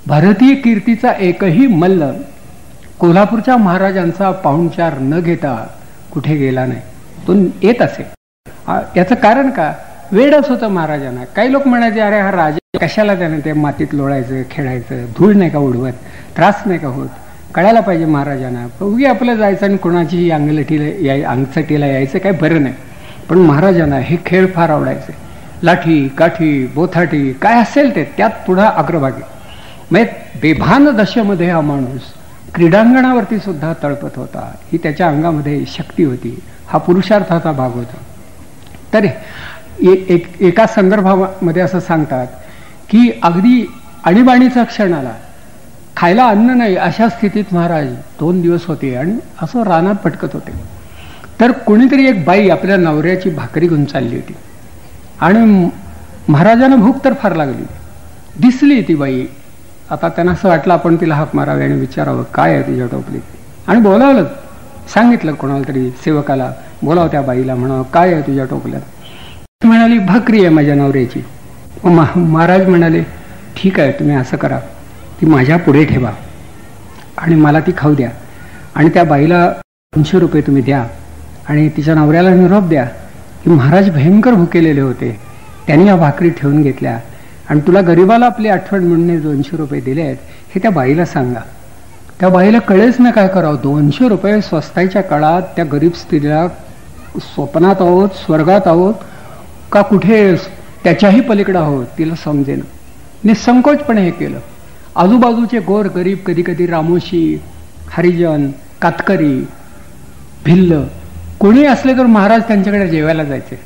भारतीय कीर्तीचा एकही मल्ल कोल्हापूरच्या महाराजांचा पाहुणचार न घेता कुठे गेला नाही. तो येत असे. याचं कारण का? वेडच होतं महाराजांना. काही लोक म्हणायचे अरे हा राजा कशाला त्याने ते मातीत लोळायचं, खेळायचं, धूळ नाही का उडवत, त्रास नाही का होत, कळायला पाहिजे महाराजांना. उगी आपलं जायचं आणि कोणाची अंगचटीला यायचं काय बरं नाही. पण महाराजांना हे खेळ फार आवडायचे. लाठी काठी बोथाटी काय असेल ते त्यात पुढे अग्रभागी. म्हणजे बेभान दशेमध्ये हा माणूस क्रीडांगणावरती सुद्धा तळपत होता. ही त्याच्या अंगामध्ये शक्ती होती. हा पुरुषार्थाचा भाग होता. तर एका संदर्भामध्ये असं सांगतात की अगदी आणीबाणीचा क्षण आला, खायला अन्न नाही अशा स्थितीत महाराज 2 दिवस होते आणि असं रानात भटकत होते. तर कोणीतरी एक बाई आपल्या नवऱ्याची भाकरी घेऊन चालली होती आणि महाराजांना भूक तर फार लागली. दिसली ती बाई. आता त्यांना असं वाटलं आपण तिला हाक मारावे आणि विचारावं काय आहे तुझ्या टोपलीत, आणि बोलावलं. सांगितलं कोणाला तरी सेवकाला, बोलावं त्या बाईला, म्हणावं काय आहे तुझ्या टोपल्यात. ती म्हणाली भाकरी आहे माझ्या नवऱ्याची. महाराज म्हणाले ठीक आहे, तुम्ही असं करा, ती माझ्या पुढे ठेवा आणि मला ती खाऊ द्या, आणि त्या बाईला 200 रुपये तुम्ही द्या आणि तिच्या नवऱ्याला निरोप द्या की महाराज भयंकर भुकेलेले होते, त्यांनी या भाकरी ठेवून घेतल्या आणि तुला गरीबाला आपली आठवण म्हणून 200 रुपये दिले आहेत हे त्या बाईला सांगा. त्या बाईला कळेच ना काय करावं. 200 रुपये स्वस्ताईच्या काळात त्या गरीब स्त्रीला स्वप्नात आहोत, स्वर्गात आहोत का कुठे त्याच्याही पलीकडे आहोत तिला समजेना. निसंकोचपणे हे केलं. आजूबाजूचे गोर गरीब, कधी कधी रामोशी, हरिजन, कातकरी, भिल्ल कोणी असले तर महाराज त्यांच्याकडे जेवायला जायचे.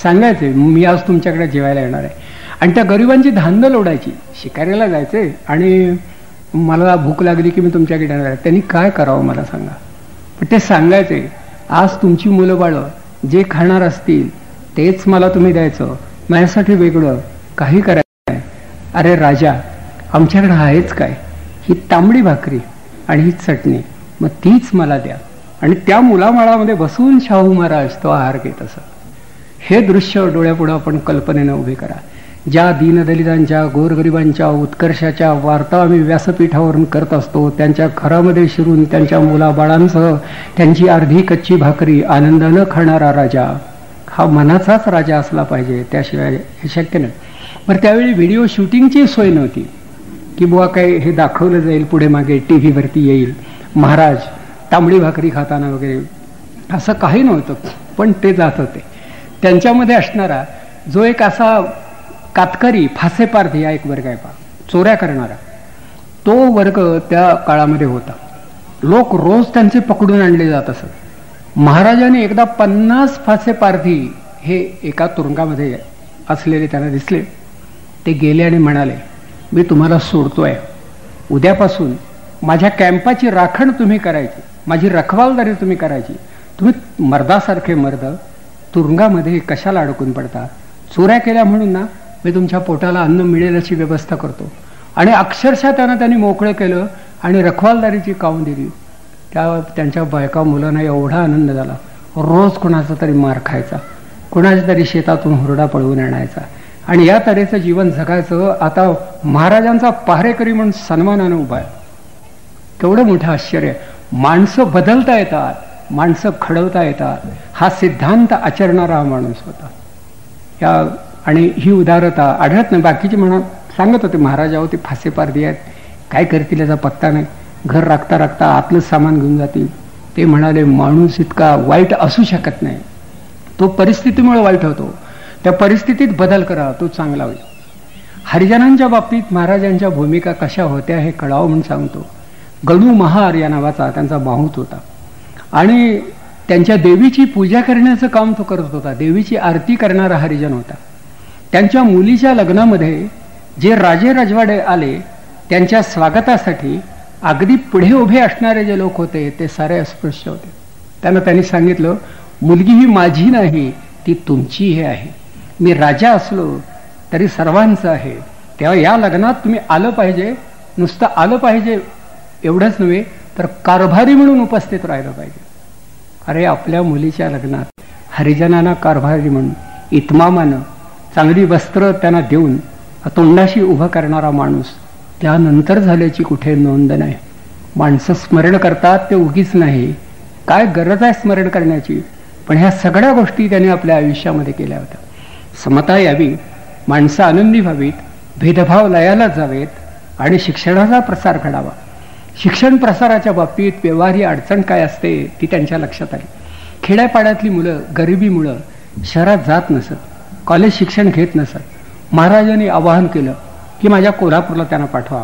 सांगायचे मी आज तुमच्याकडे जेवायला येणार आहे, आणि त्या गरिबांची धांदल लोडायची. शिकारीला जायचे आणि मला भूक लागली की मी तुमच्याकडे येणार आहे. त्यांनी काय करावं मला सांगा. पण ते सांगायचे आज तुमची मुलं बाळं जे खाणार असतील तेच मला तुम्ही द्यायचं, माझ्यासाठी वेगळं काही करायचं नाही. अरे राजा आमच्याकडे आहेच काय, ही तांबडी भाकरी आणि ही चटणी, मग तीच मला द्या. आणि त्या मुलामाळामध्ये बसून शाहू महाराज तो आहार घेत असत. हे दृश्य डोळ्यापुढे आपण कल्पनेनं उभे करा. ज्या दीनदलितांच्या, गोरगरिबांच्या उत्कर्षाच्या वार्ता आम्ही व्यासपीठावरून करत असतो, त्यांच्या घरामध्ये शिरून त्यांच्या मुलाबाळांसह त्यांची अर्धी कच्ची भाकरी आनंदानं खाणारा राजा हा मनाचाच राजा असला पाहिजे, त्याशिवाय हे शक्य नाही. बरं त्यावेळी व्हिडिओ शूटिंगची सोय नव्हती की बुवा काय हे दाखवलं जाईल पुढे मागे TV वरती येईल महाराज तांबडी भाकरी खाताना वगैरे, असं काही नव्हतं. पण ते जात होते. त्यांच्यामध्ये असणारा जो एक असा कातकरी फासेपारधी हा एक वर्ग आहे, चोऱ्या करणारा, तो वर्ग त्या काळामध्ये होता. लोक रोज त्यांचे पकडून आणले जात असत. महाराजांनी एकदा 50 फासेपारधी हे एका तुरुंगामध्ये असलेले त्यांना दिसले. ते गेले आणि म्हणाले मी तुम्हाला सोडतोय, उद्यापासून माझ्या कॅम्पाची राखण तुम्ही करायची, माझी रखवालदारी तुम्ही करायची. तुम्ही मर्दासारखे मर्द तुरुंगामध्ये कशाला अडकून पडता, चोऱ्या केल्या म्हणून ना मी तुमच्या पोटाला अन्न मिळेल अशी व्यवस्था करतो. आणि अक्षरशः त्यांनी मोकळं केलं आणि रखवालदारीची काऊन दिली. त्यांच्या बायका मुलांना एवढा आनंद झाला. रोज कोणाचा तरी मार खायचा, कोणाच्या तरी शेतातून हुरडा पळवून आणायचा आणि या तऱ्हेचं जीवन जगायचं. आता महाराजांचा पहारेकरी म्हणून सन्मानानं उभा आहे. केवढं मोठं आश्चर्य. माणसं बदलता येतात, माणसं घडवता येतात, हा सिद्धांत आचरणारा हा माणूस होता. या आणि ही उदारता आढळत नाही. बाकीचे सांगत होते महाराज अहो ते फासेपारधी आहेत, काय करतील याचा पत्ता नाही, घर राखता राखता आतलं सामान घेऊन जातील. ते म्हणाले माणूस इतका वाईट असू शकत नाही, तो परिस्थितीमुळे वाईट होतो, त्या परिस्थितीत बदल करा, तो चांगला होईल. हरिजनांच्या बाबतीत महाराजांच्या भूमिका कशा होत्या हे कळावं म्हणून सांगतो. गणू महार या नावाचा त्यांचा बाहूत होता आणि त्यांच्या देवीची पूजा करण्याचं काम तो करत होता. देवीची आरती करणारा हरिजन होता. त्यांच्या मुलीच्या लग्नामध्ये जे राजे रजवाडे आले त्यांच्या स्वागतासाठी अगदी पुढे उभे असणारे जे लोक होते ते सारे अस्पृश्य होते. त्यांनी सांगितलं, मुलगी ही माझी नाही, ती तुमची हे आहे. मी राजा असलो तरी सर्वांचं आहे. तेव्हा या लग्नात तुम्ही आलं पाहिजे. नुसतं आलं पाहिजे एवढंच नव्हे तर कारभारी म्हणून उपस्थित राहिलं पाहिजे. अरे, आपल्या मुलीच्या लग्नात हरिजनांना कारभारी म्हणून इतमामानं चांगली वस्त्र त्यांना देऊन तोंडाशी उभं करणारा माणूस त्यानंतर झाल्याची कुठे नोंद नाही. माणसं स्मरण करतात ते उगीच नाही. काय गरज आहे स्मरण करण्याची? पण ह्या सगळ्या गोष्टी त्यांनी आपल्या आयुष्यामध्ये केल्या होत्या. समता यावी, माणसं आनंदी व्हावीत, भेदभाव लयाला जावेत आणि शिक्षणाचा प्रसार घडावा. शिक्षण प्रसाराच्या बाबतीत व्यवहारी अडचण काय असते ती त्यांच्या लक्षात आली. खेड्यापाड्यातली मुलं गरिबीमुळं शहरात जात नसत, कॉलेज शिक्षण घेत नसत. महाराजांनी आवाहन केलं की माझ्या कोल्हापूरला त्यांना पाठवा,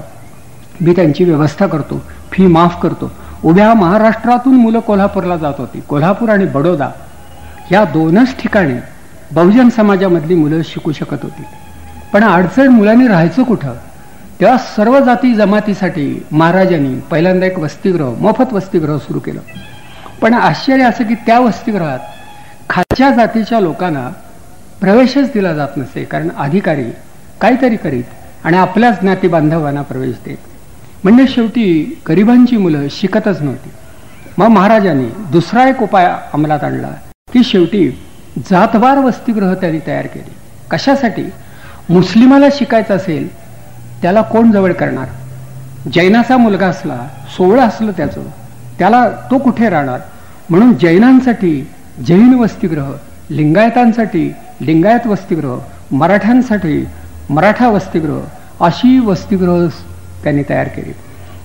मी त्यांची व्यवस्था करतो, फी माफ करतो. उभ्या महाराष्ट्रातून मुलं कोल्हापूरला जात होती. कोल्हापूर आणि बडोदा या दोनच ठिकाणी बहुजन समाजामधली मुलं शिकू शकत होती. पण अडचण मुलांनी राहायचं कुठं? तेव्हा सर्व जाती जमातीसाठी महाराजांनी पहिल्यांदा एक वसतिगृह, मोफत वसतिगृह सुरू केलं. पण आश्चर्य असं की त्या वसतिगृहात खालच्या जातीच्या लोकांना प्रवेशच दिला जात नसे. कारण अधिकारी काहीतरी करीत आणि आपल्याच ज्ञाती बांधवांना प्रवेश देत. म्हणजे शेवटी गरिबांची मुलं शिकतच नव्हती. मग महाराजांनी दुसरा एक उपाय अंमलात आणला की शेवटी जातवार वसतिगृह त्यांनी तयार केली. कशासाठी? मुस्लिमाला शिकायचं असेल त्याला कोण जवळ करणार? जैनाचा मुलगा असला, 16 असलं त्याचं, त्याला तो कुठे राहणार? म्हणून जैनांसाठी जैन वसतिगृह, लिंगायतांसाठी लिंगायत वसतिगृह, मराठ्यांसाठी मराठा वसतिगृह, अशी वसतिगृह त्यांनी तयार केली.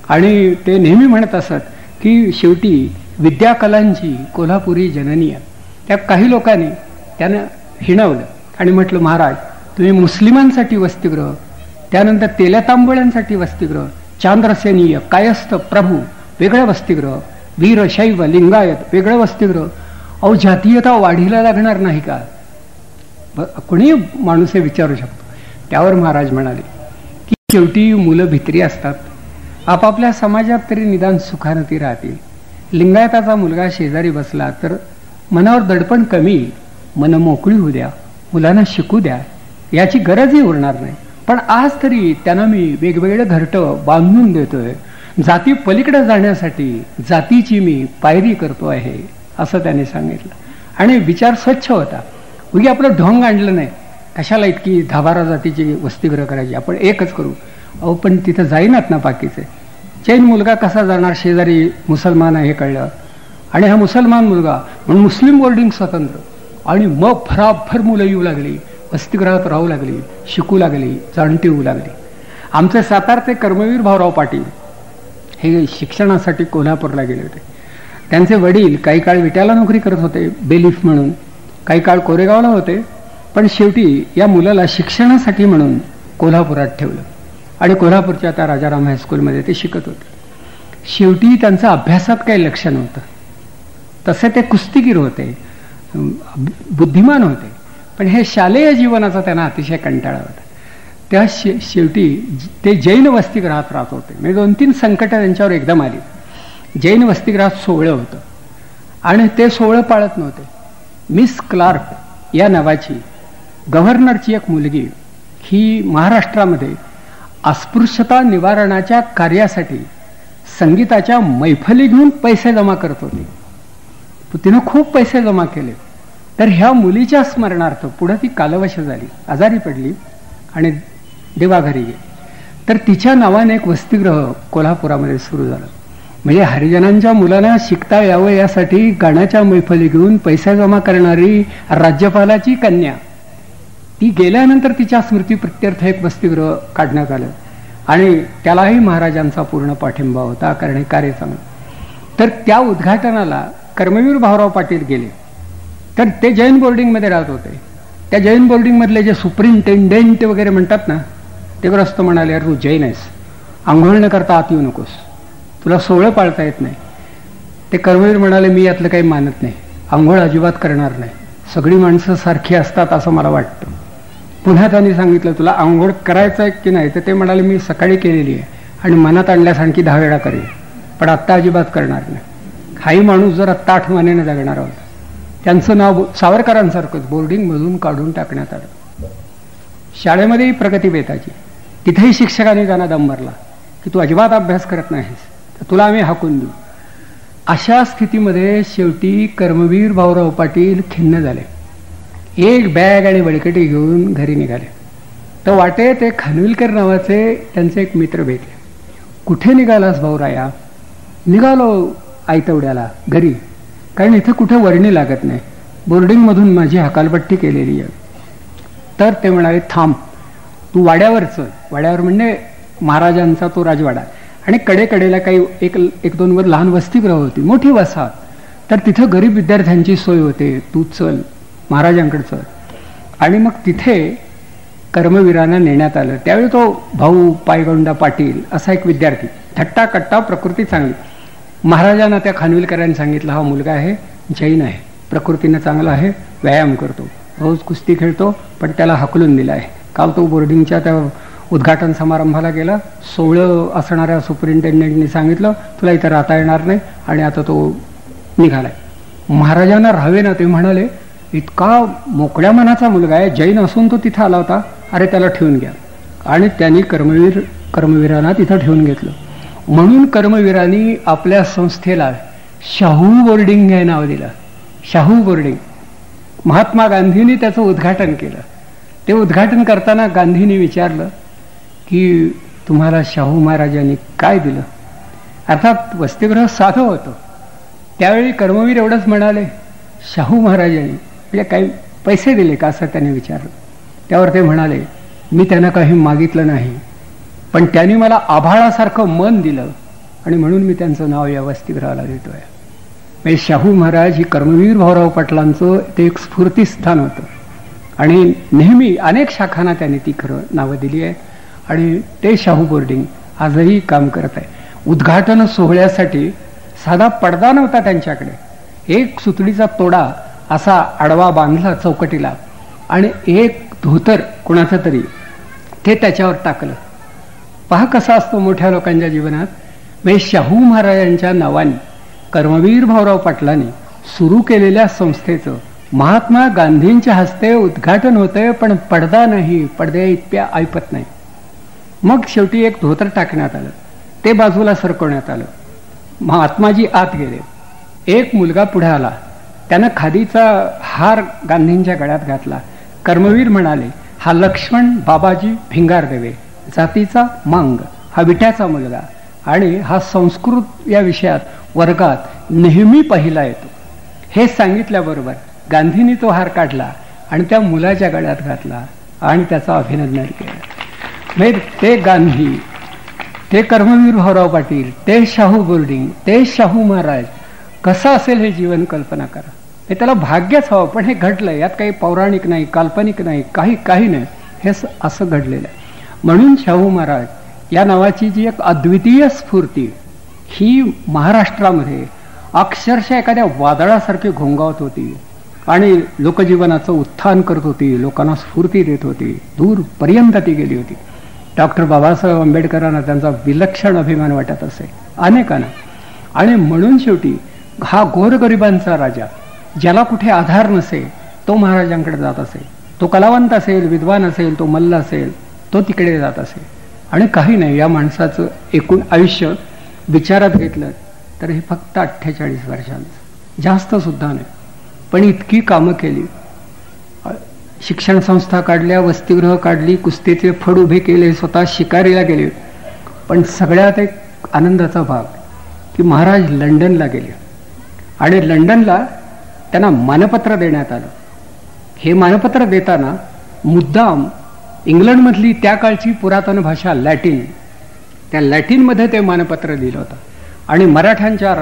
आणि ते नेहमी म्हणत असत की शेवटी विद्याकलांची कोल्हापुरी जननी आहे. त्या काही लोकांनी त्यांना हिणवलं आणि म्हटलं, महाराज तुम्ही मुस्लिमांसाठी वसतिगृह, त्यानंतर तेलतांबळ्यांसाठी वसतिगृह, चांद्रसेनीय कायस्थ प्रभू वेगळं वसतिगृह, वीर शैव लिंगायत वेगळं वसतिगृह. अहो, जातीयता वाढीला लागणार नाही का? कोणी माणूस हे विचारू शकतो. त्यावर महाराज म्हणाले की शेवटी मुलं भित्री असतात, आपापल्या समाजात तरी निदान सुखानं ती राहतील. लिंगायताचा मुलगा शेजारी बसला तर मनावर दडपण कमी, मन मोकळी होऊ द्या, मुलांना शिकू द्या, याची गरजही उरणार नाही. पण आज तरी त्यांना मी वेगवेगळे घरटं बांधून देतोय, जाती पलीकडे जाण्यासाठी जातीची मी पायरी करतो आहे, असं त्यांनी सांगितलं. आणि विचार स्वच्छ होता. उगी आपलं ढोंग आणलं नाही, कशाला इतकी 10-12 जातीची वसतिगृह करायची, आपण एकच करू. अहो, पण तिथं जाईनात ना बाकीचे. जैन मुलगा कसा जाणार? शेजारी मुसलमान आहे हे कळलं, आणि हा मुसलमान मुलगा म्हणून मुस्लिम बोर्डिंग स्वतंत्र. आणि मग भराभर मुलं येऊ लागली, वसतिगृहात राहू लागली, शिकू लागली, जाणती होऊ लागली. आमचे सातारचे कर्मवीर भाऊराव पाटील हे शिक्षणासाठी कोल्हापूरला गेले होते. त्यांचे वडील काही काळ विट्याला नोकरी करत होते बेलीफ म्हणून, काही काळ कोरेगावला होते. पण शेवटी या मुलाला शिक्षणासाठी म्हणून कोल्हापुरात ठेवलं आणि कोल्हापूरच्या त्या राजाराम हायस्कूलमध्ये ते शिकत होते. शेवटी त्यांचं अभ्यासात काही लक्ष नव्हतं. तसे ते कुस्तीगीर होते, बुद्धिमान होते, पण हे शालेय जीवनाचा त्यांना अतिशय कंटाळा होता. त्या शेवटी ते जैन वसतिगृहात राहत होते. म्हणजे 2-3 संकटं त्यांच्यावर एकदम आली. जैन वसतिगृहात 16 होतं आणि ते 16 पाळत नव्हते. मिस क्लार्क या नावाची गव्हर्नरची एक मुलगी ही महाराष्ट्रामध्ये अस्पृश्यता निवारणाच्या कार्यासाठी संगीताच्या मैफली घेऊन पैसे जमा करत होती. तिनं खूप पैसे जमा केले. तर ह्या मुलीच्या स्मरणार्थ पुढे ती कालवश झाली, आजारी पडली आणि देवाघरी गेली. तर तिच्या नावाने एक वसतिगृह कोल्हापुरामध्ये सुरू झालं. म्हणजे हरिजनांच्या मुलांना शिकता यावं यासाठी गाण्याच्या मैफली घेऊन पैसा जमा करणारी राज्यपालाची कन्या, ती गेल्यानंतर तिच्या स्मृती प्रित्यर्थ एक वसतिगृह काढण्यात आलं आणि त्यालाही महाराजांचा पूर्ण पाठिंबा होता, कारण हे कार्य चांगलं. तर त्या उद्घाटनाला कर्मवीर भाऊराव पाटील गेले. तर ते जैन बोर्डिंगमध्ये राहत होते. त्या जैन बोर्डिंगमधले जे सुपरिंटेंडेंट वगैरे म्हणतात ना, ते ग्रस्त म्हणाले, अरे तू जैन आहेस, आंघोळ न करता आत येऊ नकोस, तुला 16 पाळता येत नाही. ते कर्मवीर म्हणाले, मी यातलं काही मानत नाही, आंघोळ अजिबात करणार नाही, सगळी माणसं सारखी असतात असं मला वाटतं. पुन्हा त्यांनी सांगितलं तुला आंघोळ करायचं आहे की नाही, तर ते म्हणाले मी सकाळी केलेली आहे आणि मनात आणल्यास आणखी 10 वेळा करेल, पण आत्ता अजिबात करणार नाही. हाही माणूस जर आत्ता 8 महिन्याने जगणार आहोत. त्यांचं नाव सावरकरांसारखंच बोर्डिंगमधून काढून टाकण्यात आलं. शाळेमध्येही प्रगती बेताची, तिथेही शिक्षकांनी त्यांना दम भरला की तू अजिबात अभ्यास करत नाहीस तर तुला आम्ही हाकून देऊ. अशा स्थितीमध्ये शेवटी कर्मवीर भाऊराव पाटील खिन्न झाले. एक बॅग आणि बळकटी घेऊन घरी निघाले. तर वाटेत एक खानविलकर नावाचे त्यांचे एक मित्र भेटले. कुठे निघालास भाऊराया? निघालो आयतवड्याला घरी, कारण इथं कुठे वर्णी लागत नाही, बोर्डिंगमधून माझी हकालपट्टी केलेली आहे. तर ते म्हणाले थांब, तू वाड्यावर चल. वाड्यावर म्हणजे महाराजांचा तो राजवाडा, आणि कडेकडेला काही एक दोन वर लहान वसतिगृह होती, मोठी वसाहत. तर तिथं गरीब विद्यार्थ्यांची सोय होते, तू चल महाराजांकडे चल. आणि मग तिथे कर्मवीरांना नेण्यात आलं. त्यावेळी तो भाऊ पायगोंडा पाटील असा एक विद्यार्थी, थट्टा कट्टा, प्रकृती चांगली. महाराजांना त्या खानविलकरांनी सांगितलं हा मुलगा आहे, जैन आहे, प्रकृतीनं चांगला आहे, व्यायाम करतो, रोज कुस्ती खेळतो, पण त्याला हकलून दिला आहे. काल तो बोर्डिंगच्या त्या उद्घाटन समारंभाला गेला. 16 असणाऱ्या सुपरिंटेंडेंटनी सांगितलं तुला इथं राहता येणार नाही, आणि आता तो निघालाय. महाराजांना राहावे ना. ते म्हणाले इतका मोकळ्या मनाचा मुलगा आहे, जैन असून तो तिथं आला होता, अरे त्याला ठेवून घ्या. आणि त्यांनी कर्मवीरांना तिथं ठेवून घेतलं. म्हणून कर्मवीरांनी आपल्या संस्थेला शाहू बोर्डिंग हे नाव दिलं. शाहू बोर्डिंग. महात्मा गांधींनी त्याचं उद्घाटन केलं. ते उद्घाटन करताना गांधींनी विचारलं की तुम्हाला शाहू महाराजांनी काय दिलं? अर्थात वसतिगृह साधं होतं. त्यावेळी कर्मवीर एवढंच म्हणाले शाहू महाराजांनी म्हणजे काही पैसे दिले का असं त्यांनी विचारलं. त्यावर ते म्हणाले मी त्यांना काही मागितलं नाही, पण त्यांनी मला आभाळासारखं मन दिलं आणि म्हणून मी त्यांचं नाव या वसतिगृहाला देतोय. म्हणजे शाहू महाराज ही कर्मवीर भाऊराव पाटलांचं ते एक स्फूर्तीस्थान होतं, आणि नेहमी अनेक शाखांना त्यांनी ती खरं नावं दिली आहेत. आणि ते शाहू बोर्डिंग आजही काम करत आहे. उद्घाटन सोहळ्यासाठी साधा पडदा नव्हता त्यांच्याकडे, एक सुतळीचा तोडा असा आडवा बांधला चौकटीला, आणि एक धोतर कोणाचं तरी ते त्याच्यावर टाकलं. पहा कसा असतो मोठ्या लोकांच्या जीवनात. म्हणजे शाहू महाराजांच्या नावाने कर्मवीर भाऊराव पाटलांनी सुरू केलेल्या संस्थेचं महात्मा गांधींच्या हस्ते उद्घाटन होतंय, पण पडदा नाही, पडद्या इतक्या ऐपत नाही. मग शेवटी एक धोतर टाकण्यात आलं, ते बाजूला सरकवण्यात आलं. महात्माजी आत गेले. एक मुलगा पुढे आला, त्यानं खादीचा हार गांधींच्या गळ्यात घातला. कर्मवीर म्हणाले हा लक्ष्मण बाबाजी भिंगारदेवे, जातीचा मांग, हा विट्याचा मुलगा, आणि हा संस्कृत या विषयात वर्गात नेहमी पहिला येतो. हे सांगितल्याबरोबर गांधींनी तो हार काढला आणि त्या मुलाच्या गळ्यात घातला आणि त्याचं अभिनंदन केलं. म्हणजे ते गांधी, ते कर्मवीर भाऊराव पाटील, ते शाहू बोर्डिंग, ते शाहू महाराज, कसं असेल हे जीवन कल्पना करा. हे त्याला भाग्यच हवं, पण हे घडलंय. यात काही पौराणिक नाही, काल्पनिक नाही, काही नाही, हे असं घडलेलं आहे. म्हणून शाहू महाराज या नावाची जी एक अद्वितीय स्फूर्ती ही महाराष्ट्रामध्ये अक्षरशः एखाद्या वादळासारखी घोंगावत होती आणि लोकजीवनाचं उत्थान करत होती, लोकांना स्फूर्ती देत होती, दूरपर्यंत ती गेली होती. डॉक्टर बाबासाहेब आंबेडकरांना त्यांचा विलक्षण अभिमान वाटत असे, अनेकांना. आणि म्हणून शेवटी हा गोरगरिबांचा राजा, ज्याला कुठे आधार नसेल तो महाराजांकडे जात असेल, तो कलावंत असेल, विद्वान असेल, तो मल्ल असेल, तो तिकडे जात असेल. आणि काही नाही, या माणसाचं एकूण आयुष्य विचारात घेतलं तर हे फक्त 48 वर्षांचं, जास्त सुद्धा नाही, पण इतकी कामं केली. शिक्षण संस्था काढल्या, वसतिगृह काढली, कुस्तीचे फड उभे केले, स्वतः शिकारीला गेले. पण सगळ्यात एक आनंदाचा भाग की महाराज लंडनला गेले आणि लंडनला त्यांना मानपत्र देण्यात आलं. हे मानपत्र देताना मुद्दाम इंग्लंडमधली त्या काळची पुरातन भाषा लॅटिन, त्या लॅटिनमध्ये ते मानपत्र दिलं होतं. आणि मराठ्यांच्या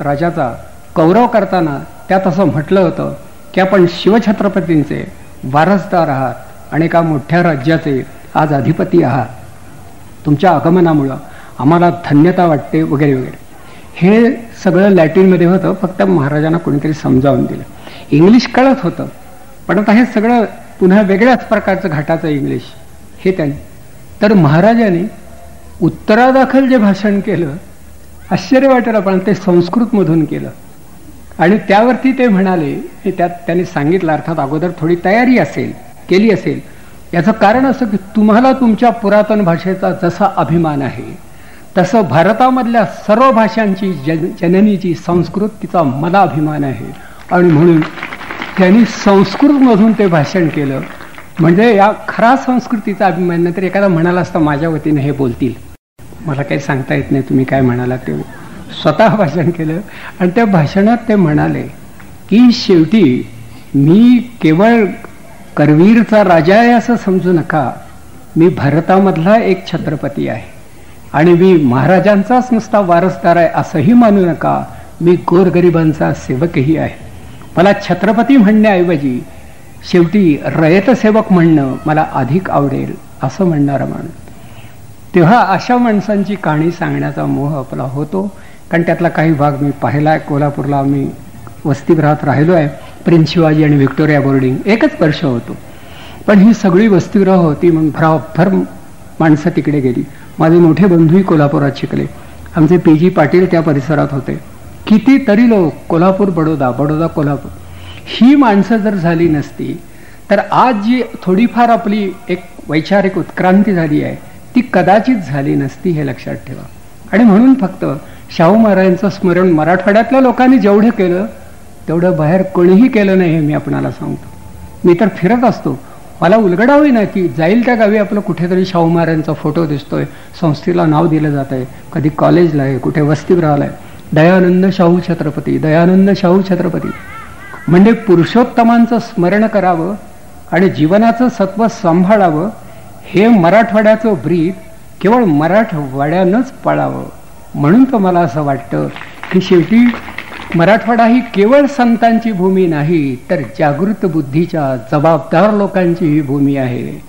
राजाचा गौरव करताना त्यात असं म्हटलं होतं की आपण शिवछत्रपतींचे वारसदार आहात आणि एका मोठ्या राज्याचे आज अधिपती आहात, तुमच्या आगमनामुळं आम्हाला धन्यता वाटते वगैरे वगैरे. हे सगळं लॅटिनमध्ये होतं, फक्त महाराजांना कोणीतरी समजावून दिलं. इंग्लिश कळत होतं, पण आता हे सगळं पुन्हा वेगळ्याच प्रकारचं घाटाचं इंग्लिश हे त्यांनी. तर महाराजांनी उत्तरादाखल जे भाषण केलं, आश्चर्य वाटेल, पण ते संस्कृतमधून केलं. आणि त्यावरती ते म्हणाले, त्यात त्यांनी सांगितलं, अर्थात अगोदर थोडी तयारी केली असेल. याचं कारण असं की तुम्हाला तुमच्या पुरातन भाषेचा जसा अभिमान आहे, तसं भारतामधल्या सर्व भाषांची जननीची संस्कृत, तिचा मला अभिमान आहे. आणि म्हणून त्यांनी संस्कृतमधून ते भाषण केलं. म्हणजे या खरा संस्कृतीचा अभिमान. नंतर एखादा म्हणाला असता माझ्या वतीने हे बोलतील, मला काही सांगता येत नाही तुम्ही काय म्हणाला. ते स्वतः भाषण केलं. आणि त्या भाषणात ते म्हणाले की शेवटी मी केवळ करवीरचा राजा आहे असं समजू नका, मी भारतामधला एक छत्रपती आहे. आणि मी महाराजांचाच नुसता वारसदार आहे असंही मानू नका, मी गोरगरिबांचा सेवकही आहे. मला छत्रपती म्हणण्याऐवजी शेवटी रयतसेवक म्हणणं मला अधिक आवडेल असं म्हणणारा माणूस. तेव्हा अशा माणसांची कहाणी सांगण्याचा मोह आपला होतो. कारण त्यातला काही भाग मी पाहिला आहे. कोल्हापूरला आम्ही वसतिगृहात राहिलो आहे, प्रिन्स शिवाजी आणि व्हिक्टोरिया बोर्डिंग, एकच वर्ष होतो. पण ही सगळी वसतिगृह होती. मग भराभर माणसं तिकडे गेली. माझे मोठे बंधूही कोल्हापुरात शिकले. आमचे PG पाटील त्या परिसरात होते. कितीतरी लोक कोल्हापूर बडोदा, बडोदा कोल्हापूर, ही माणसं जर झाली नसती तर आज जी थोडीफार आपली एक वैचारिक उत्क्रांती झाली आहे ती कदाचित झाली नसती, हे लक्षात ठेवा. आणि म्हणून फक्त शाहू महाराजांचं स्मरण मराठवाड्यातल्या लोकांनी जेवढं केलं तेवढं बाहेर कोणीही केलं नाही, हे मी आपणाला सांगतो. मी तर फिरत असतो, मला उलगडा होईना की जाईल त्या गावी आपलं कुठेतरी शाहू महाराजांचा फोटो दिसतोय, संस्थेला नाव दिलं जात आहे, कधी कॉलेजला आहे, कुठे वसतिगृहाला आहे, दयानंद शाहू छत्रपती, दयानंद शाहू छत्रपती. म्हणजे पुरुषोत्तमांचं स्मरण करावं आणि जीवनाचं सत्व सांभाळावं, हे मराठवाड्याचं ब्रीद केवळ मराठवाड्यानंच पाळावं. म्हणून तर मला असं वाटतं की शेवटी मराठवाडा ही केवळ संतांची भूमी नाही, तर जागृत बुद्धीच्या जबाबदार लोकांची ही भूमी आहे.